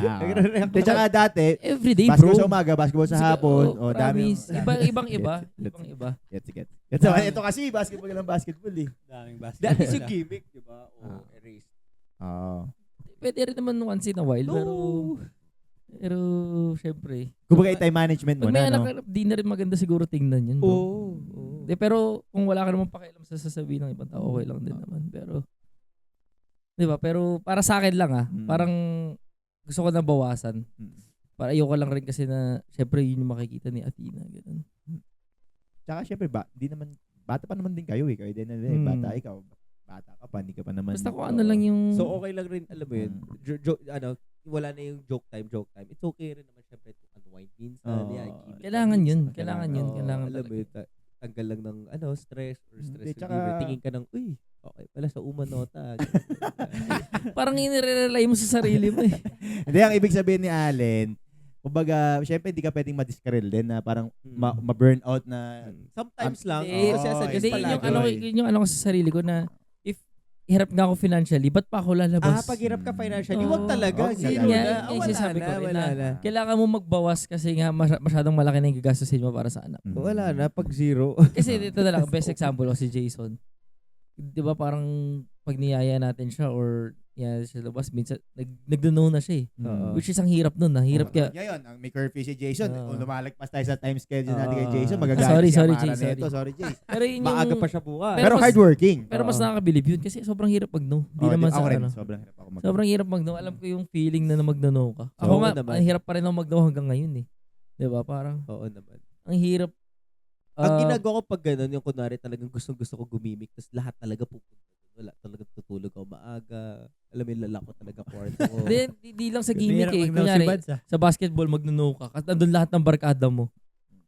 Di, tsaka dati, Everyday, basketball bro. sa umaga, basketball sa hapon. O, dami. Promise. Ibang-iba. Ibang-iba. Get. Ito kasi, basketball lang basketball eh. Daming That basketball. is yung gimmick, di ba? O erase. Oo. Pwede rin naman once in a while, pero syempre. Kumbaga, time management mo Pag may na, anak no? ka, di na rin maganda siguro tingnan yun, bro. Oo. Di, pero kung wala ka naman pakialam sa sasabihin ng ibang tao, okay lang din naman. Pero, di ba? Pero para sa akin lang parang gusto ko na bawasan. Para ayoko lang rin kasi na, syempre yun yung makikita ni Athena. Ganun. Tsaka syempre, di naman, bata pa naman din kayo eh. Kayo din na bata ikaw. Bata ka pa, hindi ka pa naman. Basta kung ano lang yung... So okay lang rin, alam mo yun, wala na yung joke time. It's okay rin naman syempre to unwind minsan. Kailangan yun. Kailangan Alam mo yun, tanggal lang ng stress or stress tsaka- tingin ka ng, uy, okay pala sa umanota. Parang inire-rely mo sa sarili mo eh. Hindi, ang ibig sabihin ni Allen, kumbaga, syempre hindi ka pwedeng madiskaril din na parang ma-burn out na Sometimes lang. Hindi, Kasi as a hindi, palagi. yun yung ano ko sa sarili ko na if hirap nga ako financially, ba't pa ako lalabas? Pag hirap ka financially, Oo. wag talaga. Wag Zero talaga. na. Yung sinasabi ko rin wala na- na. Kailangan mo magbawas kasi nga masyadong malaki na yung gagastusin mo para sa anak. Wala na, pag zero. Kasi dito na lang, best example ko si Jason. Di ba parang pag niyaya natin siya or yan sa labas, minsan nagduno na siya eh. Oo. Which is ang hirap nun. Hirap kaya. Ngayon, ang may curfew si Jason. Oo. Kung lumalagpas tayo sa time schedule natin kay Oo. Jason, Sorry, magagalit sorry, Amara Jay, nito. Sorry, Jay. Pero yun yung... Maaga pa siya bukas. Pero mas- hardworking. Pero mas Oo. nakakabilib yun kasi sobrang hirap mag-no. Hindi naman sa ako rin. ano. Sobrang hirap ako mag- Sobrang hirap mag-no. Alam ko yung feeling na mag-no ka. Ako Oo nga, naman. ang hirap pa rin ako mag-no hanggang ngayon eh. Diba? Parang, Oo naman. ang hirap. Ang ginagawa ko pag gano'n, yung kunwari talagang gusto ko gumimik, tapos lahat talaga pupunta. Wala talaga tutulog ako maaga. Alam mo yung lalako talaga kwarto ko. Di lang sa gimmick eh. Kunyari, sa basketball, mag-no ka. Kasi nandun lahat ng barkada mo.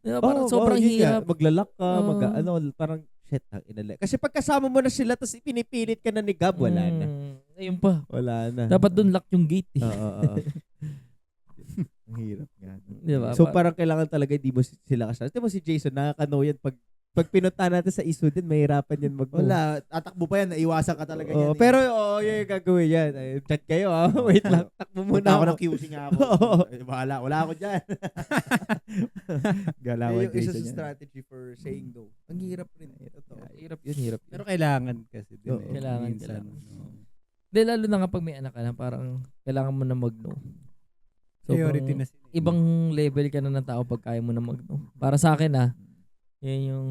Diba? Parang sobrang yun nga. hirap. Maglalak ka, Oo. parang shit, ang inala. Kasi pagkasama mo na sila, tapos pinipilit ka na ni Gab, wala na. Ayun pa. Wala na. Dapat dun lock yung gate eh. Oo. Ang hirap nga. Diba? So parang kailangan talaga hindi mo sila kasama. Ito mo si Jason, nakakano yan pag pinunta natin sa iso din, mahirapan yan Wala, tatakbo pa yan. Naiwasan ka talaga yan. Pero yun yung gagawin yan. Ay, chat kayo Wait lang, takbo Punta muna ako ako. ng QC nga ako. Bahala, wala ako dyan. Galawan Yung isa Jason sa yan. strategy for saying no. Ang hirap rin. Totoo. Hirap yun, hirap. Pero kailangan kasi din. Oo. Kailangan. Minsan, Di, lalo na kapag may anak ka na, parang kailangan mo na mag-no. Priority na sila. Ibang level ka na ng tao pag kaya mo na mag-no. Para sa akin yan yung...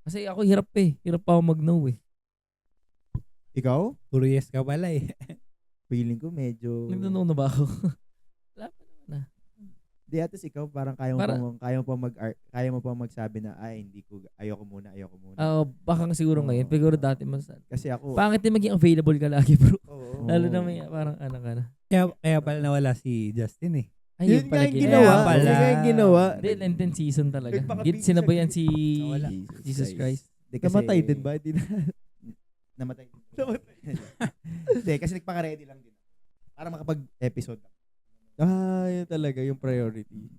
Kasi ako hirap eh. Hirap pa ako mag-no eh. Ikaw? Puro yes ka pala eh. Feeling ko medyo... Nag-no na ba ako? Wala pa naman na. Di atos ikaw parang kaya mo pa magsabi na ayoko muna. Baka nga siguro ngayon. Siguro dati mas... Kasi ako Pangit din maging available ka lagi bro. Oo. Lalo na may parang ano ka na. Kaya pala nawala si Justin eh. Ay, Yun nga yung ginawa. ginawa. Kaya pala. Yun nga yung ginawa. Hindi, Lenten season talaga. Nagpaka-busy Sinabayan siya. si Nawala. Jesus Christ. Di, kasi- Namatay din ba? Hindi na. Namatay din. Hindi, kasi nagpaka-ready lang din. Para makapag-episode lang. Yun talaga yung priority.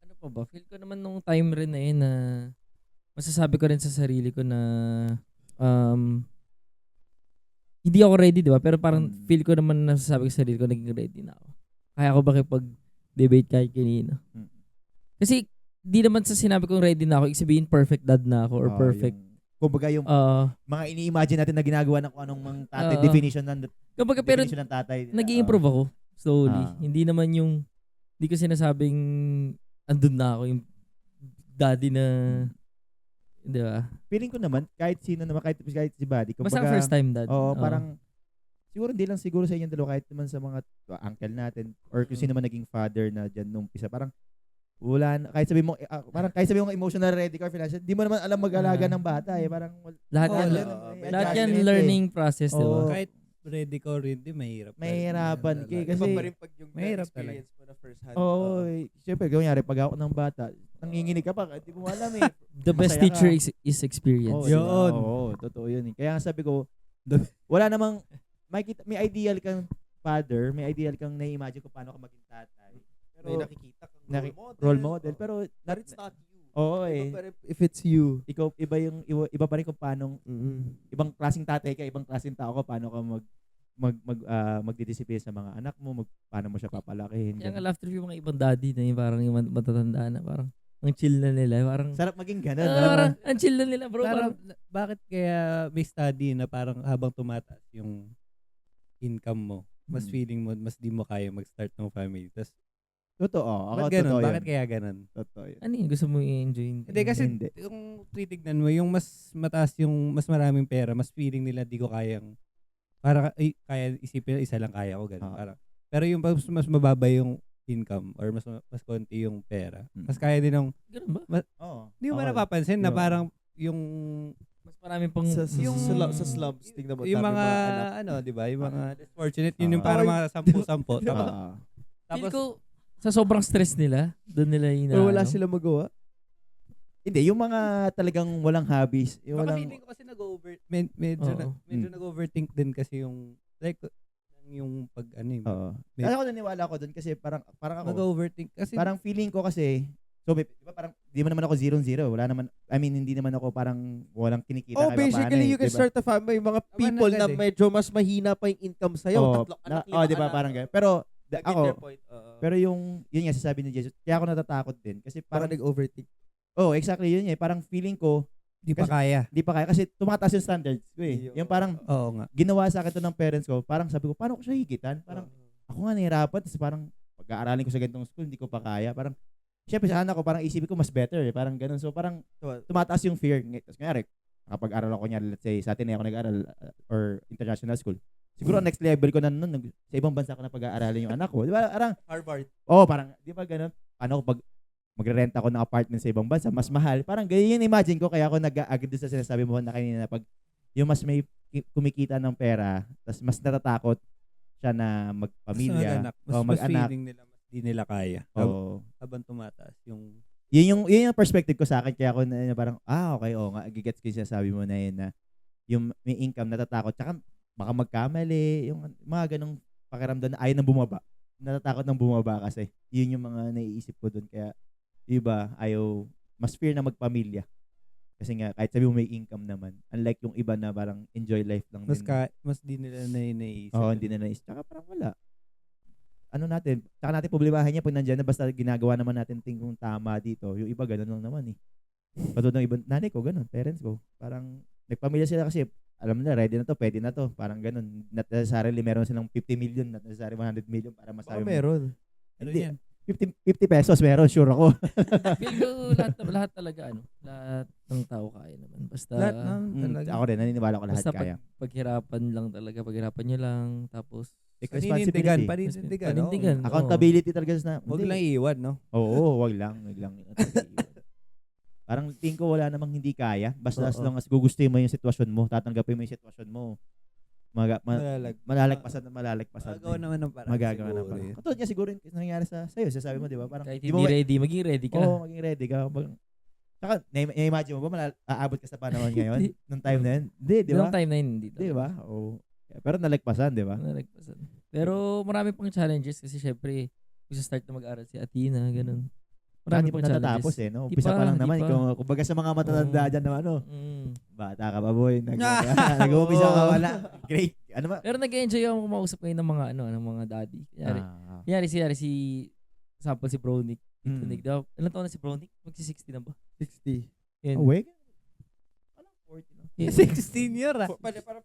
Ano pa ba? Feel ko naman nung time rin na yun na masasabi ko rin sa sarili ko na hindi ako ready, di ba? Pero parang feel ko naman nasasabi ko sa sarili ko naging ready na ako. Kaya ako bakipag-debate kahit kanina. Kasi di naman sa sinabi kong ready na ako, ibig sabihin perfect dad na ako or perfect. kumbaga yung mga ini-imagine natin na ginagawa ng kung anong mga tatay, definition pero ng tatay. nag-i-improve ako slowly. Hindi naman hindi ko sinasabing andun na ako yung daddy na, di ba? Feeling ko naman, kahit sino naman, kahit si Buddy, Basta first time dad. Parang, siguro hindi lang siguro sa inyong dalawa, kahit naman sa mga uncle natin, or kung sino man naging father na dyan nung umpisa, parang, kahit sabi mo, emotional ready ka, financial, di mo naman alam mag-alaga ng bata eh. Parang, lahat yan learning process, di ba? Kahit ready ka already, mahirap. Mahirapan. Kasi, iba pa rin pag yung mahirap experience mo na first hand. siyempre, kunyari, pag ako ng bata, nanginginig ka pa, di mo alam eh. The best teacher is experience. Yun. Totoo yun eh. Kaya sabi ko, wala namang, may ideal kang father, may ideal kang na-imagine kung paano ka maging tatay. Pero, may nakikita kang role model. Pero, but it's not you. Iba pa rin if it's you. Ikaw, iba pa rin kung paano, ibang klaseng tatay ka, ibang klaseng tao ka, paano ka magdidisiplina sa mga anak mo, paano mo siya papalakihin. Kaya nga after yung mga ibang daddy na yung parang yung matatanda na, parang ang chill na nila. Parang, sarap maging ganun. parang ang chill na nila, bro. Parang, bakit kaya may study na parang habang tumataas yung income mo, mas feeling mo, mas di mo kaya mag-start ng family. Tapos, totoo. bakit ganun? Bakit kaya ganun? Totoo yun. ano yun? Gusto mo i-enjoy? Hindi kasi yung titignan mo, yung mas mataas yung mas maraming pera, mas feeling nila di ko kayang, para kaya isipin isa lang kaya ko ganun. Parang, pero yung mas mababa yung income or mas konti yung pera, mas kaya din ng ganun ba? Hindi mo ba napapansin na parang yung mas marami pang sa slums tingnan mo yung mga di ba, yung mga less fortunate, yun yung parang mga 10-10. Tapos ko sa sobrang stress nila, doon nila or wala sila magawa. Hindi, yung mga talagang walang hobbies. Yung baka feeling ko kasi medyo nag-overthink din kasi yung like yung pag Kaya ako naniwala ko doon kasi parang ako nag-overthink kasi parang feeling ko kasi di ba parang di mo naman ako 0-0, wala naman, I mean hindi naman ako parang walang kinikita basically you can start a family, mga people na medyo mas mahina pa yung income sa'yo, 3 anak, 5 anak. Di ba parang ganyan. Pero ako, pero yun nga sasabi ni Jesus, kaya ako natatakot din kasi parang nag-overthink. Exactly yun eh. Parang feeling ko di pa kaya kasi tumataas yung standards ko eh. Yung parang nga. Ginawa sa akin to ng parents ko, parang sabi ko, paano ko siya higitan? Parang ako nga nahirapan, tapos parang pag-aaralin ko sa ganitong school, hindi ko pa kaya. Parang syempre sa anak ko, parang isipin ko mas better eh. Parang ganun. So parang tumataas yung fear. Tapos kanyari, kapag-aral ako niya, let's say, sa atin ako nag-aral or international school. Siguro next level ko na nun, sa ibang bansa ko na pag-aaralin yung anak ko. Di ba? Parang, Harvard. Parang, di ba ganun? Paano ko pag magre-rent ako ng apartment sa ibang bansa, mas mahal. Parang ganyan yung imagine ko, kaya ako nag-agree sa sinasabi mo na kanina na pag yung mas may kumikita ng pera, tapos mas natatakot siya na magpamilya, mas feeling nila, mas di nila kaya. Habang tumataas yung yun yung perspective ko sa akin, kaya ako na parang, okay, nga, gigets ko yung sinasabi mo na yun na yung may income, natatakot, tsaka baka magkamali, yung mga ganong pakiramdam na ayaw nang bumaba. Natatakot nang bumaba kasi. Yun yung mga naiisip ko doon. Kaya, iba, mas fear na magpamilya. Kasi nga, kahit sabi mo may income naman. Unlike yung iba na parang enjoy life lang. Mas di nila naiisip. Hindi na naiisip. Tsaka parang wala. Tsaka natin problemahin niya pag nandiyan na basta ginagawa naman natin tingkong tama dito. Yung iba ganun lang naman eh. Patulad ng ibang nanay ko, ganun, parents ko. Parang nagpamilya sila kasi alam nila, ready na to, pwede na to. Parang ganun. Not necessarily meron silang 50 million, not necessarily 100 million para masabi mo. Meron. Hindi. 50 pesos meron, sure ako. Feel ko lahat talaga lahat ng tao kaya naman. Basta lahat talaga. Ako rin, naniniwala ko lahat basta kaya. paghirapan lang talaga, paghirapan nyo lang, tapos responsibility. Panindigan. Accountability talaga na. Huwag lang iiwan, no? Oo, wag lang. Parang tingin ko wala namang hindi kaya. Basta as long as gugustuhin mo yung sitwasyon mo, tatanggapin mo yung sitwasyon mo, malalagpasan. Magagawa naman ng parang. Magagawa ng parang. Katulad niya siguro yung nangyayari sa'yo. Sasabi mo, di ba? Parang, kahit hindi ready, maging ready ka. Oo, maging ready ka. Saka, na-imagine mo ba, aabot ka sa panahon ngayon? Nung time na yun? Hindi, di ba? Nung time na yun, hindi. Di ba? Oo. Pero nalagpasan, di ba? Nalagpasan. Pero marami pang challenges kasi syempre, gusto start na mag-aral si Athena, ganun. Marami pang natatapos challenges. no? Umpisa pa lang naman. Kumbaga sa mga matatanda dyan na bata ka pa boy. Nag-uumpisa ka wala. Great. Ano ba? Pero nag-enjoy ako kumausap ngayon ng mga ng mga daddy. Kunyari si sample si Brownick. Ilan taon na si Brownick? Magsi-60 na ba? 60. Yun. Wait. Anong 40 na? 16 year ah. Parang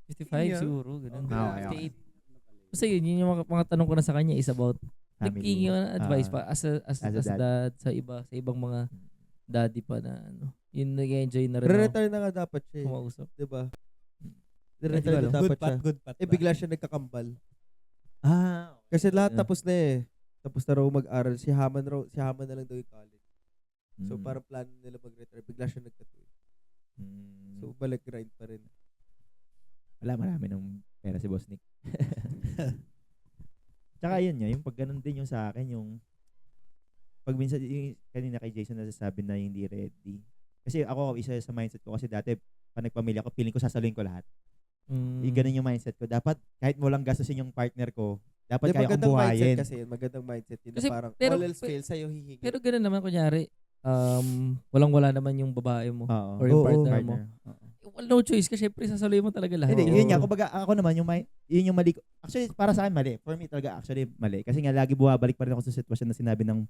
55 Yeah. siguro, ganun. Okay. 58. Basta yun yung mga tanong ko na sa kanya is about Family. naging yung advice Ah, pa as as a dad sa ibang mga daddy pa na ano. Yun nag-enjoy na rin ako Re-retire na nga dapat siya eh. kumausap. Diba? Hindi ko Re-retire na alam. dapat Good siya. pat, good pat. Bigla siya nagkakambal. Ah, Kasi lahat Yeah. tapos na eh. Tapos na raw mag-aral. Si Haman na lang daw yung college. So Mm. parang plano nila mag-retire. Bigla siya nagkatuloy. Mm. So balik grind pa rin. Wala, marami ng pera si Boss Nick. Tsaka yun nga, yung pag ganun din yung sa akin, yung pag minsan, yung kanina kay Jason nasasabi na hindi ready. Kasi ako, isa sa mindset ko kasi dati, pag nagpamilya ko, feeling ko sasaluhin ko lahat. Yung ganun yung mindset ko. Dapat, kahit mo lang gastusin yung partner ko, dapat kaya kong Magandang mindset buhayin. kasi yun. Magandang mindset yun. Kasi, Na parang pero- all else fail sa'yo hihingi. Pero gano'n naman kunyari, walang-wala naman yung babae mo Oo. or yung Oo, partner mo. Oo. Well, no choice kasi syempre sasaluhin mo talaga lahat. Hindi, Oo. yun nga. Kumbaga, ako naman, yun yung mali ko. Actually, para sa akin, mali. For me talaga, actually, mali. Kasi nga, lagi buwabalik pa rin ako sa sitwasyon na sinabi ng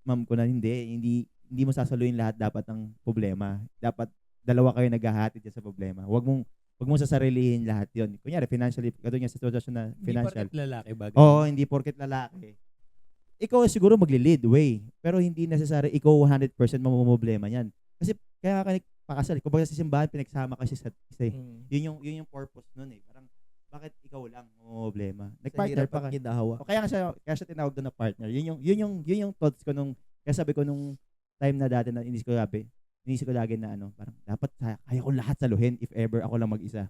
ma'am ko na hindi mo sasaluhin lahat dapat ng problema. Dapat dalawa kayo naghahatid dyan sa problema. Huwag mong sasarilihin lahat yon. Kunyari, financially, katulad nga sa sitwasyon na financial. Hindi lalaki ba? Oo, hindi porket lalaki. Ikaw siguro magli-lead way. Pero hindi necessary ikaw 100% mamumblema yan. Kasi kaya ka pakasal. Kung baga sa simbahan, pinagsama kasi sa isa eh. Yun yung purpose nun eh. Parang, bakit ikaw lang mamumblema? Nag-partner pa ka. Ginahawa. O kaya siya tinawag doon na partner. Yun yung thoughts ko kaya sabi ko nung time na dati na inisip ko lagi na parang dapat kaya ko lahat saluhin if ever ako lang mag-isa.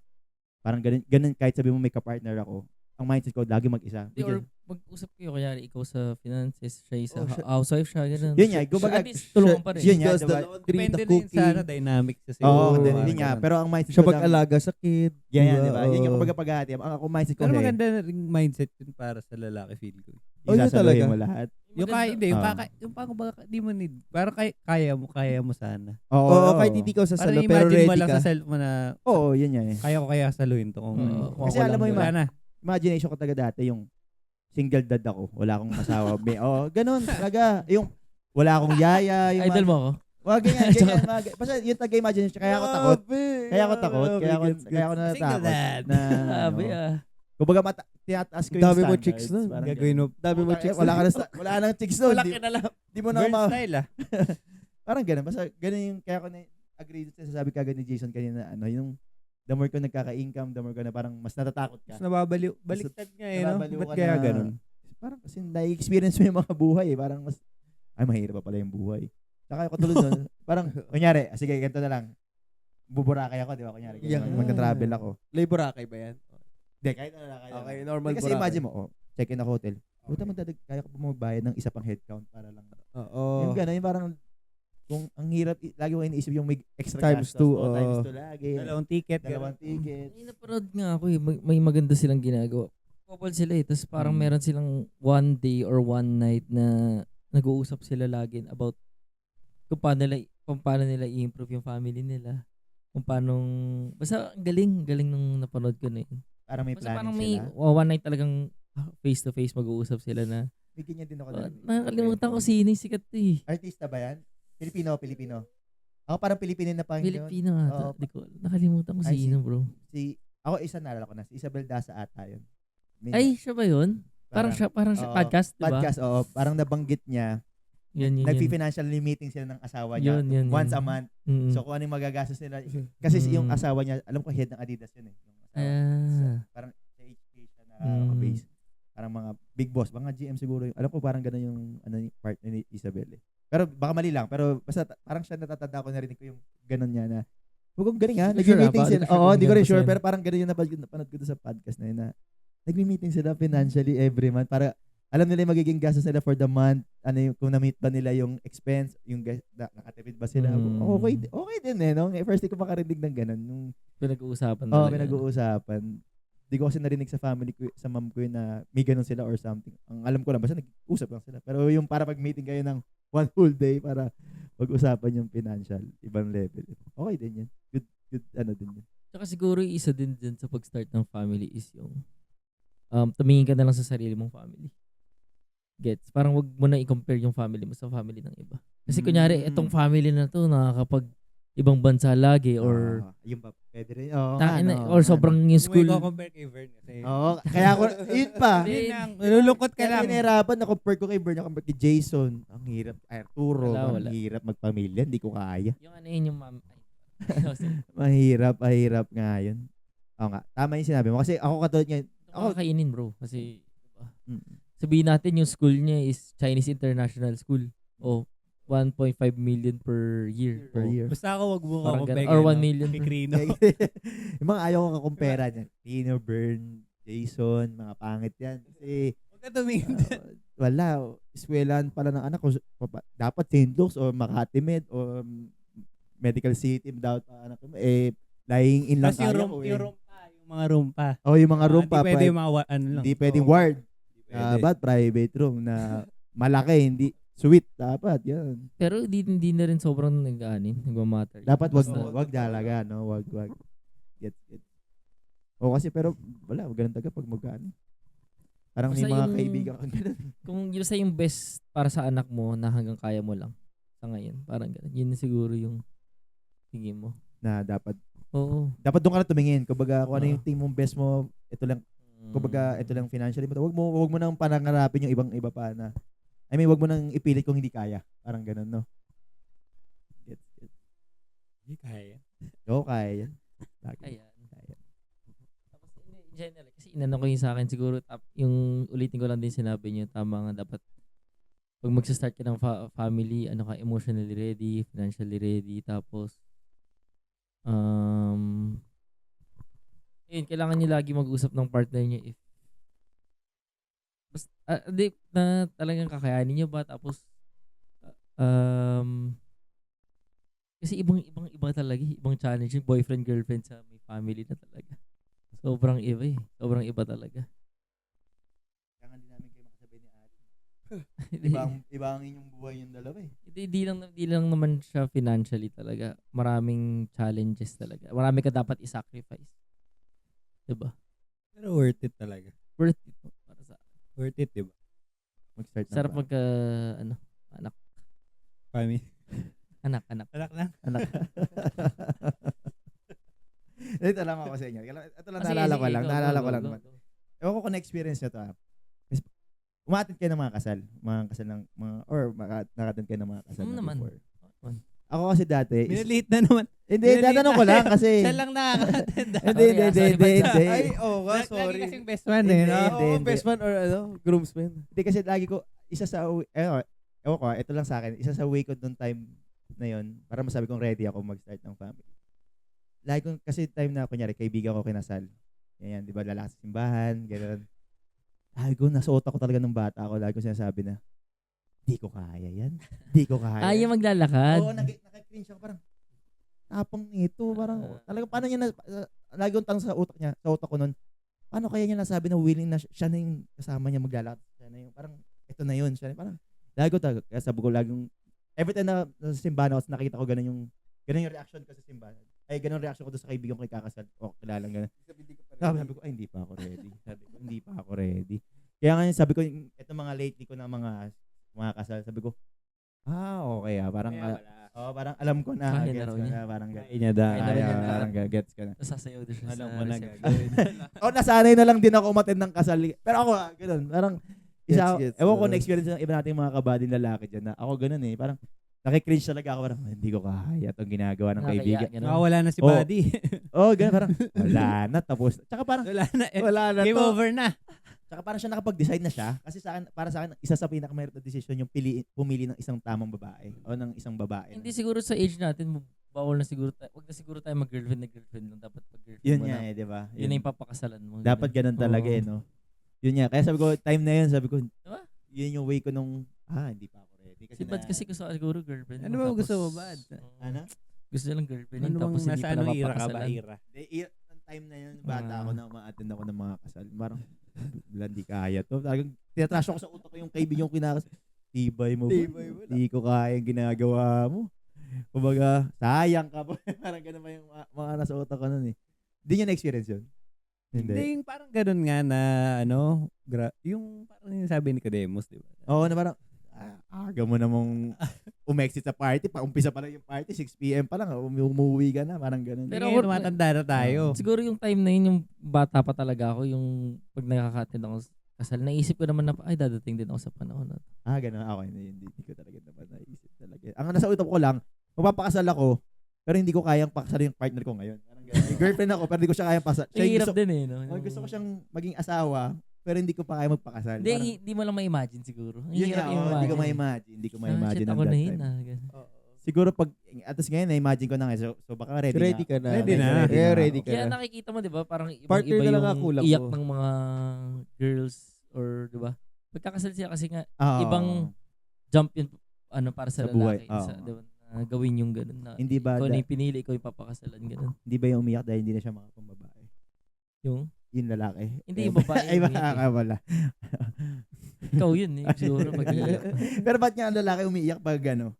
Parang ganun kahit sabi mo may ka-partner ako, ang mindset ko lagi mag-isa. Or mag-usap kayo, kunyari ikaw sa finances, siya isa Oh, siya- housewife siya, ganun. Yun nga, kumbaga, At least tulungan pa rin. yun nga, Does the diba? laundry, Depende the na yun cooking. sa dynamic kasi. Oo, Oo, yun nga. Pero ang mindset Siya ko lang, mag-alaga sa kid. yan, Diba? di ba? Yun yung Oo. kumbaga paghahati. Ang ako mindset ko Pero kasi, maganda na ring mindset yun para sa lalaki, feel ko. Oh, yun isasaluhin talaga. mo lahat. Yung kaya, hindi, yung Ah. yung parang baka di mo need. Parang kaya mo sana. Oo, kahit hindi ka Parang sasalo, pero imagine mo ready lang ka. sa self mo na Oo, yun yan eh. kaya ko kaya saluhin to kung Oo. Kasi alam mo yung wala na. imagination ko talaga dati yung single dad ako. Wala akong asawa. Ganun talaga. Yung wala akong yaya. Yung Idol mo ako? Wag ganyan. Basta yung taga-imagination. Kaya ako takot. Kaya ako natatakot. Single dad. Na, Sabi kumbaga tinataas ko yung Dami mo standards. chicks nun. Parang Gagawin ganun. mo. Dami mo chicks. Wala nang chicks nun. Wala Di- kinala. Di mo na Girl ma... style ah. Parang ganun. Basta ganun yung, kaya ko na agree sa sabi kagad ni Jason kanina, yung the more ko nagkaka-income, the more ko na parang mas natatakot ka. Mas nababaliw. Baliktad nga eh, no? Nababaliw Ba't ka kaya na- ganun? Parang kasi na-experience mo yung mga buhay eh. Parang mas, mahirap pa pala yung buhay. Saka katulad nun, parang, kunyari, sige, ganito na lang. Buburakay ako, di ba? Kunyari, Yeah. magka-travel ako. Boracay ba yan? Hindi, kahit ano lang. Okay, normal Kasi Boracay. imagine mo, check-in ako hotel. Puta, kaya ko pa magbayad ng isa pang headcount para lang. Oo. Yung gano'n, yung parang, kung ang hirap, lagi ko iniisip yung may extra Times gastos. two, Oo, times oo. 2 lagi. Dalawang ticket. Dalawang ticket. May napanood nga ako eh. May maganda silang ginagawa. Couple sila eh. Tapos parang Hmm. meron silang one day or one night na nag-uusap sila lagi about kung paano nila i-improve yung family nila. Kung paano, basta ang galing nung napanood ko na yun. Parang may Basta planning parang may sila. one night talagang face to face mag-uusap sila na May ganyan din ako. dati. nakakalimutan ko sino yung sikat eh. Artista ba yan? Pilipino. Ako parang Pilipino na pang Filipino Oo. ata. Di ko, nakalimutan ko Ay, sino bro. Ako isa naalala ko na. Si Isabel Daza ata yun. Ay, siya ba yun? Parang siya oo, podcast, di ba? Podcast, oo. Parang nabanggit niya. Yun. Nagpi-financial meeting sila ng asawa niya. Yun. Once a month. Mm. So kung ano yung magagastos nila. Kasi yung asawa niya, alam ko head ng Adidas yun eh. Yung asawa. Parang sa HP siya na base. Parang mga big boss, mga GM siguro. Alam ko parang gano'n yung part ni Isabel eh. Pero baka mali lang. Pero basta parang siya natatanda ko, narinig ko yung gano'n niya na huwag kong galing ha. Hindi ko sure Nag-meeting ba? sila. Hindi ko sure Oo, kung hindi ko rin ganun sure. ba Pero parang gano'n yung napanood ko doon sa podcast na yun na nag-meeting sila financially every month para alam nila yung magiging gastos nila for the month, kung na-meet ba nila yung expense, yung nakatipid ba sila. Okay din eh, no? First day ko makarinig ng ganun. Yung, Pinag-uusapan oh, talaga. pinag-uusapan. Di ko kasi narinig sa family ko, sa mom ko yun na may ganun sila or something. Ang alam ko lang, basta nag-usap lang sila. Pero yung para pag-meeting kayo ng one whole day para pag-usapan yung financial, ibang level. Okay din yun. Good din yun. Tsaka siguro yung isa din dyan sa pag-start ng family is yung tumingin ka na lang sa sarili mong family. Gets? Parang wag mo na i-compare yung family mo sa family ng iba. Kasi kunyari, itong family na to, ibang bansa lagi or yung pa, pwede rin. Oo, or sobrang yung school. Kung compare kay Vern kasi. Oo, kaya ako, yun pa. Hindi, Nalulungkot ka Kaya lang. hinahirapan, na-compare ko kay Bern, na-compare kay Jason. Ang hirap, Arturo, Wala. ang hirap magpamilya, hindi ko kaya. Yung ano yun yung ma'am. Mahirap nga yun. Oo nga, tama yung sinabi mo. Kasi ako katulad nga, Ako kakainin bro kasi diba? mm, Sabihin natin yung school niya is Chinese International School o 1.5 million per year. per O, year. Basta ako wag mo Parang compare. ganun. Or 1 million. Kay Crino. Yung mga ayaw ko kakumpera niyan. Tino, Bern, Jason, mga pangit yan. Kasi, Huwag ka tumingin. wala. Eskwelahan pala ng anak ko. Dapat St. Luke's or Makati Med or Medical City dapat pa anak ko. Lying in lang Tapos yung kaya room, ko yung room pa, yung mga room pa. Oh, yung mga room pa. Hindi pwede yung mga ano lang. Hindi pwedeng ward. Pwede. Dapat private room na malaki, hindi suite. Dapat, yan. Pero hindi na rin sobrang nagmamatter. Dapat Basta- wag talaga, no? Wag. Get. O kasi pero wala, ganun talaga pag magkano. Parang may Basta mga yung- kaibigan kang ganun. Kung yun sa yung best para sa anak mo na hanggang kaya mo lang sa ngayon. Parang ganun. Yun na siguro yung tingin mo. Na dapat Oo. doon ka na tumingin. Kumbaga, kung ano yung Oo. tingin mong best mo, ito lang, kumbaga, ito lang financially mo. Wag mo nang panangarapin yung ibang iba pa na, I mean, wag mo nang ipilit kung hindi kaya. Parang ganun, no? Get. Hindi kaya. Oo, kaya yan. Lagi. Ayan. Kaya. Tapos in general, kasi inano ko yung sa akin siguro, yung ulitin ko lang din sinabi niyo, tama nga dapat pag magsa-start ka ng family, ano ka, emotionally ready, financially ready, tapos yun, kailangan niyo lagi mag-usap ng partner niyo if di na talagang kakayanin niyo ba, tapos kasi ibang talaga, ibang challenge yung boyfriend girlfriend sa may family na talaga. Sobrang iba talaga. Kailangan din namin kayo makasabay ni Ate. Hindi Iba ang inyong buhay yung dalawa eh. di lang naman siya financially talaga. Maraming challenges talaga. Marami ka dapat i-sacrifice. 'Di ba? Pero worth it talaga. Worth it para sa Worth it, diba? Mag-start na sarap ba? magka anak. Family. Anak. Anak lang. Anak. Ito lang ako sa inyo. Ito lang Sige, naalala ko sige, lang. go, Naalala go, ko lang go, naman. go. Ewan ko kung na-experience nyo to ha. Umattend kayo ng mga kasal. Mga kasal ng mga, or nakattend kayo ng mga kasal na Naman. before. Ako kasi dati, Minaliit na naman. hindi, Minaliit tatanong ko na. lang kasi, Siya lang nakaka-attend. hindi. Ay, oo nga, Lagi sorry. kasing best man Hindi, eh. No? hindi. Oo, best man or groomsman. Hindi kasi lagi ko, isa sa, ewan ko, ito lang sa akin, isa sa way ko noong time na yon para masabi kong ready ako mag-start ng family. Lagi ko, kasi time na, kunyari, kaibigan ko kinasal. Yan, di ba, lalaki sa simbahan, gano'n. Lagi ko, nasa utak ko talaga ng bata ako, lagi ko sinasabi na, di ko kaya yan. Di ko kaya. Yung maglalakad. Oo, naka-cringe ako, parang, tapang nito, parang, talaga, paano niya, lagi kong tanong sa utak ko nun, paano kaya niya nasabi na willing na siya na yung kasama niya maglalakad? Siya na yung, parang, ito na yun. Siya na, parang, lagi ko talaga, kaya sabi ko laging, every time na sa simbahan ako, nakita ko ganun yung reaction ko sa simbahan. Ay, ganun reaction ko doon sa kaibigan ko ikakasal. O, kilalang ganun. Sabi ko, ay, hindi pa ako ready. Sabi ko, hindi pa ako ready. Kaya nga, sabi ko, ito mga lately ko na mga kasal, sabi ko, okay parang, parang alam ko na, Kaya na gets raw ko niya. na, parang Kaya niya da. Kaya na rin yan. parang gets ko na. Sasayaw din siya Alam sa mo na reception. gagawin. Nasanay na lang din ako umattend ng kasal. Pero ako, ganun, parang, Gets. ewan ko na-experience ng iba nating mga kabading lalaki dyan na ako ganun eh, parang, nakikringe talaga ako, parang, hindi ko kaya itong ginagawa ng kaibigan. Nakawala na si Oh. Buddy. Ganun, parang, wala na, tapos, tsaka parang, Wala na. wala na Game to. over na. Tsaka parang siya nakapag-decide na siya. Kasi sa akin, para sa akin, isa sa pinakamahirap na decision yung pumili ng isang tamang babae o ng isang babae. Hindi siguro sa age natin, bawal na siguro tayo. Wag na siguro tayo mag-girlfriend na girlfriend lang. Dapat pag-girlfriend Yun mo nga na. eh, di ba? Yun na yung papakasalan mo. Dapat ganun talaga Oo. eh, no? Yun nga. Kaya sabi ko, time na yun, sabi ko, Diba? yun yung way ko nung, hindi pa ako ready. Si Bad kasi gusto siguro girlfriend. Ano ba gusto mo, Bad? Ano? Gusto niya lang girlfriend. Ano bang tapos hindi nasa pa anong era ka ba? napapakasalan. Era. Ng time na yun, bata ako na ma-attend ako ng mga kasal. Parang, hindi kaya to. Talagang, tinatrash ako sa utak ko yung kaibigan yung kinakasal. Tibay mo ba? Hindi ko kaya yung ginagawa mo. Kumbaga, sayang ka pa. Parang ganun pa yung mga nasa utak ko nun eh. Hindi niya na-experience yun? Hindi, yung parang ganun nga na, yung parang yung sabi ni Nicodemus, di ba? Oo, na parang, aga mo namang umexit sa party, pa umpisa pa lang yung party, 6 PM pa lang, umuwi ka na, parang ganun. Pero Pero ako- tumatanda na tayo. Siguro yung time na yun, yung bata pa talaga ako, yung pag nakaka-attend ako sa kasal, naisip ko naman na, ay, dadating din ako sa panahon na to. Ganun. Ako, hindi ko talaga naman naisip talaga. Ang nasa utak ko lang, magpapakasal ako, pero hindi ko kayang pakasal yung partner ko ngayon. Parang ganun. May girlfriend ako, pero hindi ko siya kayang pakasal. Siya yung Hirap gusto, din eh, no? gusto ko siyang maging asawa, pero hindi ko pa kaya magpakasal. Parang, Hindi mo lang ma-imagine siguro. Ang yun hirap nga, hindi ko ma-imagine. Hindi ko ma-imagine shit, ang ako that na yun, time. ganun. Siguro pag, at least ngayon, na-imagine ko na ngayon. So baka ready, Ready ka na. Ready na. Yeah, ready ka Kaya na. nakikita mo, di ba, parang Partner ibang-iba na lang yung ang kulang iyak mo. ng mga girls or, di ba? Pagkakasal siya kasi nga, Oo. ibang jump yun, para sa Sa buhay, lalaki. Sa, oo. di ba, na gawin yung ganun na. Hindi ba Ikaw da- na yung pinili, ikaw yung papakasalan, ganun. Hindi ba yung umiyak dahil hindi na siya makapambabae? Yung, Yung lalaki. Hindi, yung babae Ay, yung umiyak baka wala. ikaw yun eh, siguro pag-iiyak. Pero ba't nga ang lalaki umiiyak pag ano?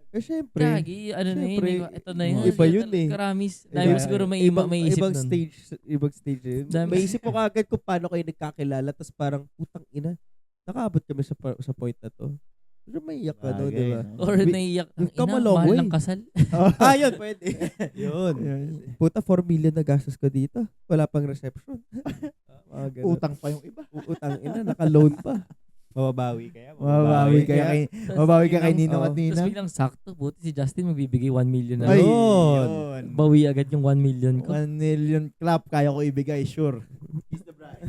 Syempre. Gagi, ano na yun, Syempre, ito na yun. iba yun eh. Karamis. Dahil Iba- siguro may isip ibang nun. stage yun. Dami- May isip ko kagad kung paano kayo nagkakilala, tapos parang, putang ina, nakaabot kami sa point na to. Pero may iyak ka, no, Bagay, di ba? no? Or naiiyak ang We've come ina, a long mahal way. ng kasal. Yun, pwede. yun. Puta, 4 million na gastos ko dito. Wala pang reception. Mga ganun. Utang pa yung iba. Utang ina, naka-loan pa. Mababawi kaya. Mababawi kaya kay mabawi ka kay Ninong at Tapos Nina. biglang sakto, buti si Justin magbibigay 1 million na. Ay, Yun. yun. Bawi agad yung 1 million ko. 1 million clap kaya ko ibigay, sure. He's the bride.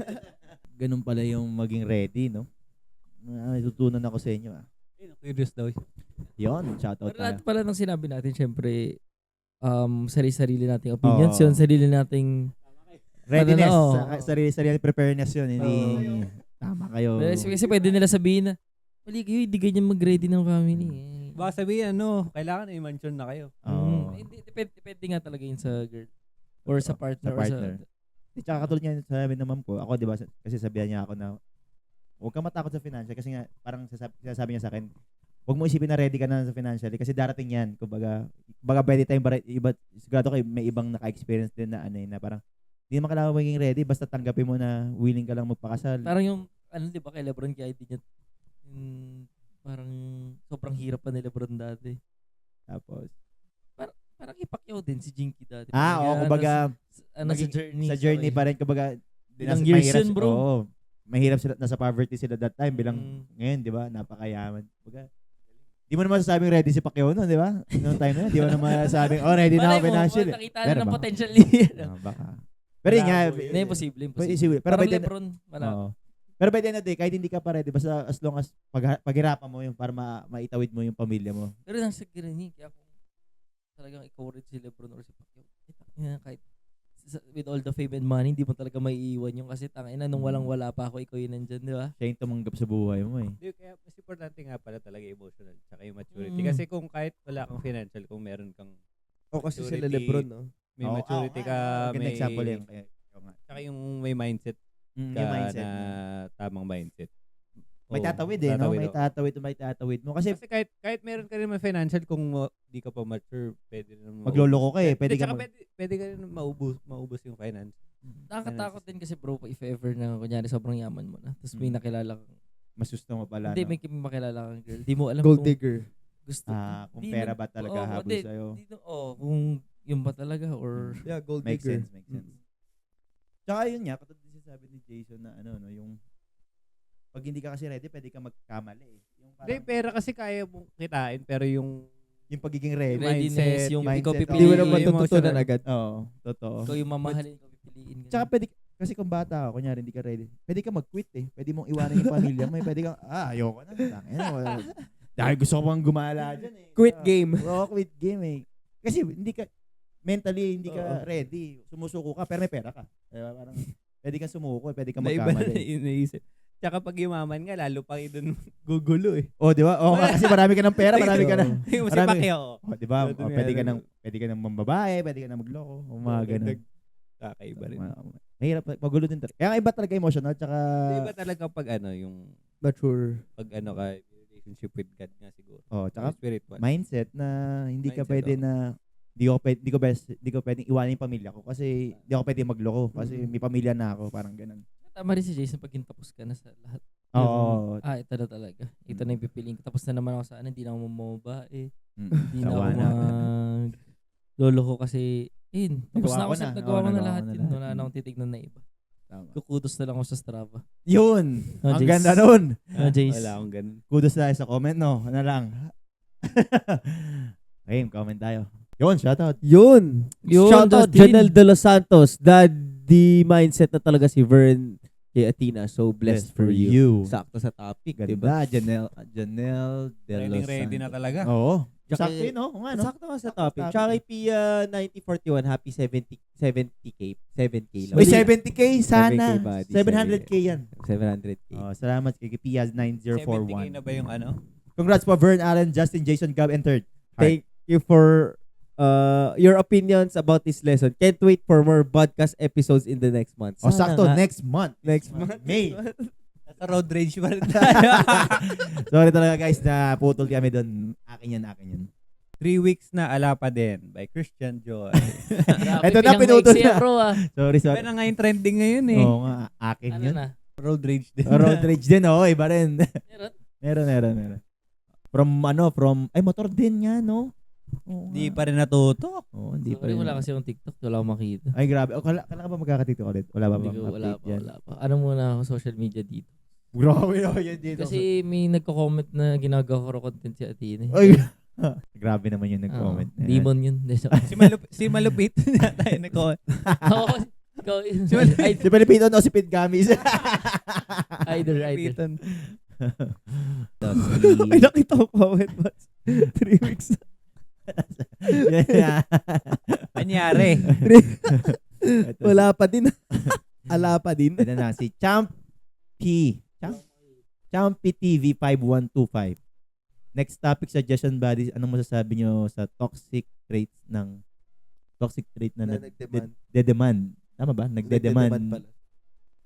Ganun pala yung maging ready, no? May tutunan ako sa inyo, ah. Curious daw. Yun, shoutout Pero lahat tayo. pala nang sinabi natin, syempre, sarili-sarili nating opinions Oo. yun, sarili nating... Readiness, Oo. sarili preparedness yun. Hindi, tama kayo. Kasi pwede nila sabihin na, mali kayo, hindi ganyan mag-ready ng family. Eh. Baka sabihin, kailangan ay mansion na kayo. Oo. Hindi, depende nga talaga yun sa girl. Or sa partner. Sa partner. Tsaka katulad niya sabi ng mom ko, ako di ba, kasi sabihan niya ako na, huwag ka matakot sa financial kasi nga, parang sabi niya sa akin, huwag mo isipin na ready ka na sa financially kasi darating yan. Kumbaga by the time, iba, sigurado kayo, may ibang naka-experience din na na parang, hindi naman kailangan maging ready, basta tanggapin mo na willing ka lang magpakasal. Parang yung, di ba kay Lebron, kaya hindi niya, parang sobrang hirap pa ni Lebron dati. Tapos, Parang ipakyaw din si Jinky dati. kumbaga, Sa journey. sa journey pa rin, kumbaga, Ilang years mahirap yun, bro. Oo, mahirap sila, nasa poverty sila that time, bilang, ngayon, di ba, napakayaman. Kumbaga, di mo naman masasabing ready si Pacquiao noon, di ba? Noong time na yun, di mo naman masasabing, ready na ako financially. Nakita na Meron ng ba? potential Baka. Pero yun nga, Hindi, imposible. Pero Parang by the Lebron, wala. Oo. Pero by the end of the day, kahit hindi ka pa ready, basta as long as paghirapan mo yung para maitawid mo yung pamilya mo. Pero nasa gano'n kaya kung talagang ikaw rin si Lebron or si Pacquiao, kahit with all the fame and money, hindi mo talaga maiiwan yung kasi tangina nung walang-wala pa ako, ikaw yun nandyan, di ba? Siya yung tumanggap sa buhay mo eh. Hindi, kaya mas importante nga pala talaga emotional tsaka yung maturity. Mm. Kasi kung kahit wala kang financial, kung meron kang Kasi sila maturity, Lebron, no? may maturity ka, Maganda may example yan. Kaya, tsaka yung may mindset ka yung mindset. na tamang mindset. May Oo, tatawid eh, no? May tatawid mo. Kasi Kasi kahit meron ka rin financial kung di ka pa mature, pwede rin magloloko ka eh. Pwede ka pwede ka rin maubos yung finance. Nakakatakot din kasi bro, if ever na kunyari sobrang yaman mo na, tapos may nakilala kang, masusto mo pala. hindi, no? may makilala kang girl, di mo alam Gold kung digger. gusto. Kung di pera na- ba talaga oo, habol di- sa'yo. kung yun ba talaga or Yeah, gold Makes digger. sense, makes sense. Tsaka yun nga, katulad din sabi ni Jason na yung pag hindi ka kasi ready, pwede ka magkamali eh. Yung Hindi, parang, pera kasi kaya mong kitain, pero yung yung pagiging ready. readiness, mindset, yung yung ikaw mindset, Hindi mo pipiliin. naman Emotional. tututunan agad. Oo, totoo. Ikaw yung mamahalin, ikaw pipiliin. ganun. Tsaka pwede, kasi kung bata ka, kunyari hindi ka ready, pwede ka mag-quit eh. Pwede mong iwanan yung pamilya mo eh. Pwede kang, ayoko na. Dahil gusto ko pang gumala dyan eh. Quit game. Oo, quit game eh. Kasi hindi ka, mentally hindi ka Oo. ready. Sumusuko ka, pero may pera ka. Diba? Parang, pwede kang sumuko, pwede kang na iba na magkamali. iniisip. Tsaka pag yumaman nga, lalo pa kayo dun gugulo eh. Oh, di ba? Oh, kasi marami ka ng pera, marami ka na. Yung si Marami. Pacquiao. Oh, di ba? Doon Oh, nga, pwede ka ng mambabae, pwede ka ng magloko, o mga ganun. Kakaiba rin. Mahirap, magulo din talaga. Kaya iba talaga emotional, tsaka Iba talaga pag yung Mature. pag ka relationship with God nga siguro. oh, tsaka Spiritual. mindset na hindi ka Mindset, pwede na hindi ko pwedeng iwanan yung pamilya ko kasi hindi ako pwede magloko kasi may pamilya na ako, parang ganun. Tama rin si Jason pag tapos ka na sa lahat. Oo. Ito na talaga. Ito na yung pipiliin ko. Tapos na naman ako sa hindi na ako mamobae. Mm. Hindi na ako Sawa na. lolo ko kasi, tapos na ako sa nagawa ko na lahat na yun. lahat. Wala na akong titignan na iba. Tama. Kukudos na lang ako sa Strava. Yun. Oh, Ang Jace. ganda nun. Jace. Wala akong ganun. Kudos tayo sa comment, no? Ano lang. Okay, comment tayo. Yun, shoutout. Yun. Yun, Shoutout Justin. Janelle De Los Santos. Daddy mindset na talaga si Vern kay Athena. So blessed for you. Sakto sa topic, di ba? Ganda. Janelle De Los Ready na Santos. talaga. Oo. Tsaka- Sakto yun, no? Kung ano. Sakto nga sa topic. Tsaka kay Pia 9041, happy 70K. 7K lang. Uy, 70K sana. 7K buddy, 700K yan. 700K. Oh, salamat kay Pia 70K 9041. na ba yung ano? Congrats po Vern, Allen, Justin, Jason, Gab, and third. Thank you for your opinions about this lesson. Can't wait for more podcast episodes in the next month. O, Sana sakto, nga. next month. Next month. May. Nasa road rage pa rin tayo. Sorry talaga guys na putol kami doon. Akin yan. 3 weeks na ala pa din by Christian Joy. Eto na, pinutol na. Bro, Sorry. Kaya na nga yung trending ngayon eh. Oo nga, akin Ano yun. na? Road rage din. Road rage din, iba rin. Meron? Meron. Ay, motor din yan, no? Oo Hindi nga. pa rin natuto. Oo, hindi pa Sorry, rin. wala kasi yung TikTok. Wala akong makita. Ay, grabe. Kala ka ba magkakatiktok ulit? Wala ba Hindi bang ko, update yan? wala pa. Ano muna ako social media dito? Grabe, yan dito. Kasi may nagko-comment na ginagawa ko content si Athena. Ay, grabe naman yung nag-comment. na yan. Demon yun. Si Malupit. Tayo na ko. Oo, ikaw yun. Si Pilipino o si Pete Gamis? Either. Malupitan. Ay, nakita ko comment ba? 3 weeks. Anyari. Wala pa din. Ala pa din. Ito na, si Champy TV 5125. Next topic suggestion buddies, anong masasabi nyo sa toxic trait na nagdemand. nagde-demand? Tama ba? Nagde-demand pala.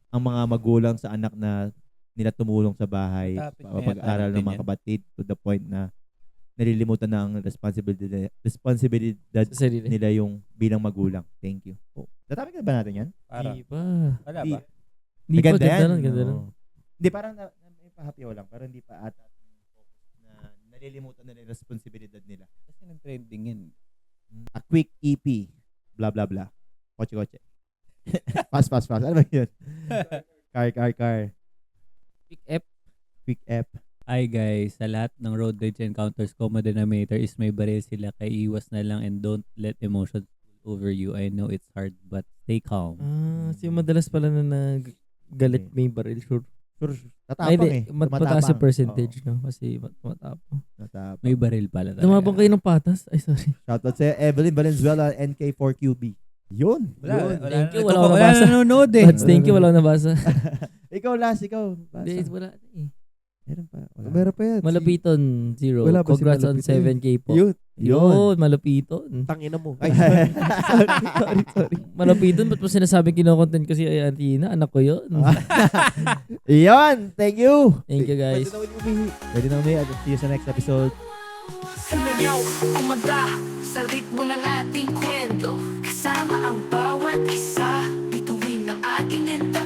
ang mga magulang sa anak na nila tumulong sa bahay, Topic na yan, pag-aral ng mga yan. kapatid to the point na nalilimutan na ang responsibilidad Sa sarili. nila yung bilang magulang. Thank you. Oh, tatapik na ba natin yan? Para. Hindi pa. Wala Di- ba? Hindi pa. Maganda yan. Ganda nun, ganda nun. Oo. Hindi, parang may pahapiyaw lang. Pero hindi pa ata na nalilimutan na yung responsibilidad nila. Kasi nag-trending yan. A quick EP. Blah, blah, blah. Kotse. fast. Ano ba yun? Car. Quick EP. Hi guys, sa lahat ng road rage encounters, common denominator is may baril sila, kaya iwas na lang and don't let emotions rule over you. I know it's hard but stay calm. Si madalas pala na naggalit may baril. Sure. Sure, Ay, tatapang di. eh. Mataas yung Tumatapang. percentage, no? Kasi matapang. Tatapang. May baril pala talaga. Tumabang kayo ng patas? Ay, sorry. Shoutout sa Evelyn Valenzuela, NK4QB. Yun. Wala, Thank you, wala, wala akong wala nabasa. nanonood eh. But thank you, wala akong nabasa. Ikaw last, ikaw. Basa. Hindi, wala. Meron pa. Wala. Meron pa yan. Malapiton, 0. Wala ba si Congrats on Malapiton? 7K po. Yun. Yun, Malapiton. Tangina mo. Ay, sorry. Malapiton, ba't mo sinasabing kinokontent ko si Athena? Anak ko yun. Yun. Thank you. Thank you, guys. Pwede na umihi. See you sa next episode. Sumayaw, kumanta sa ritmo ng ating kwento. Kasama ang bawat isa, bituin ng ating enta.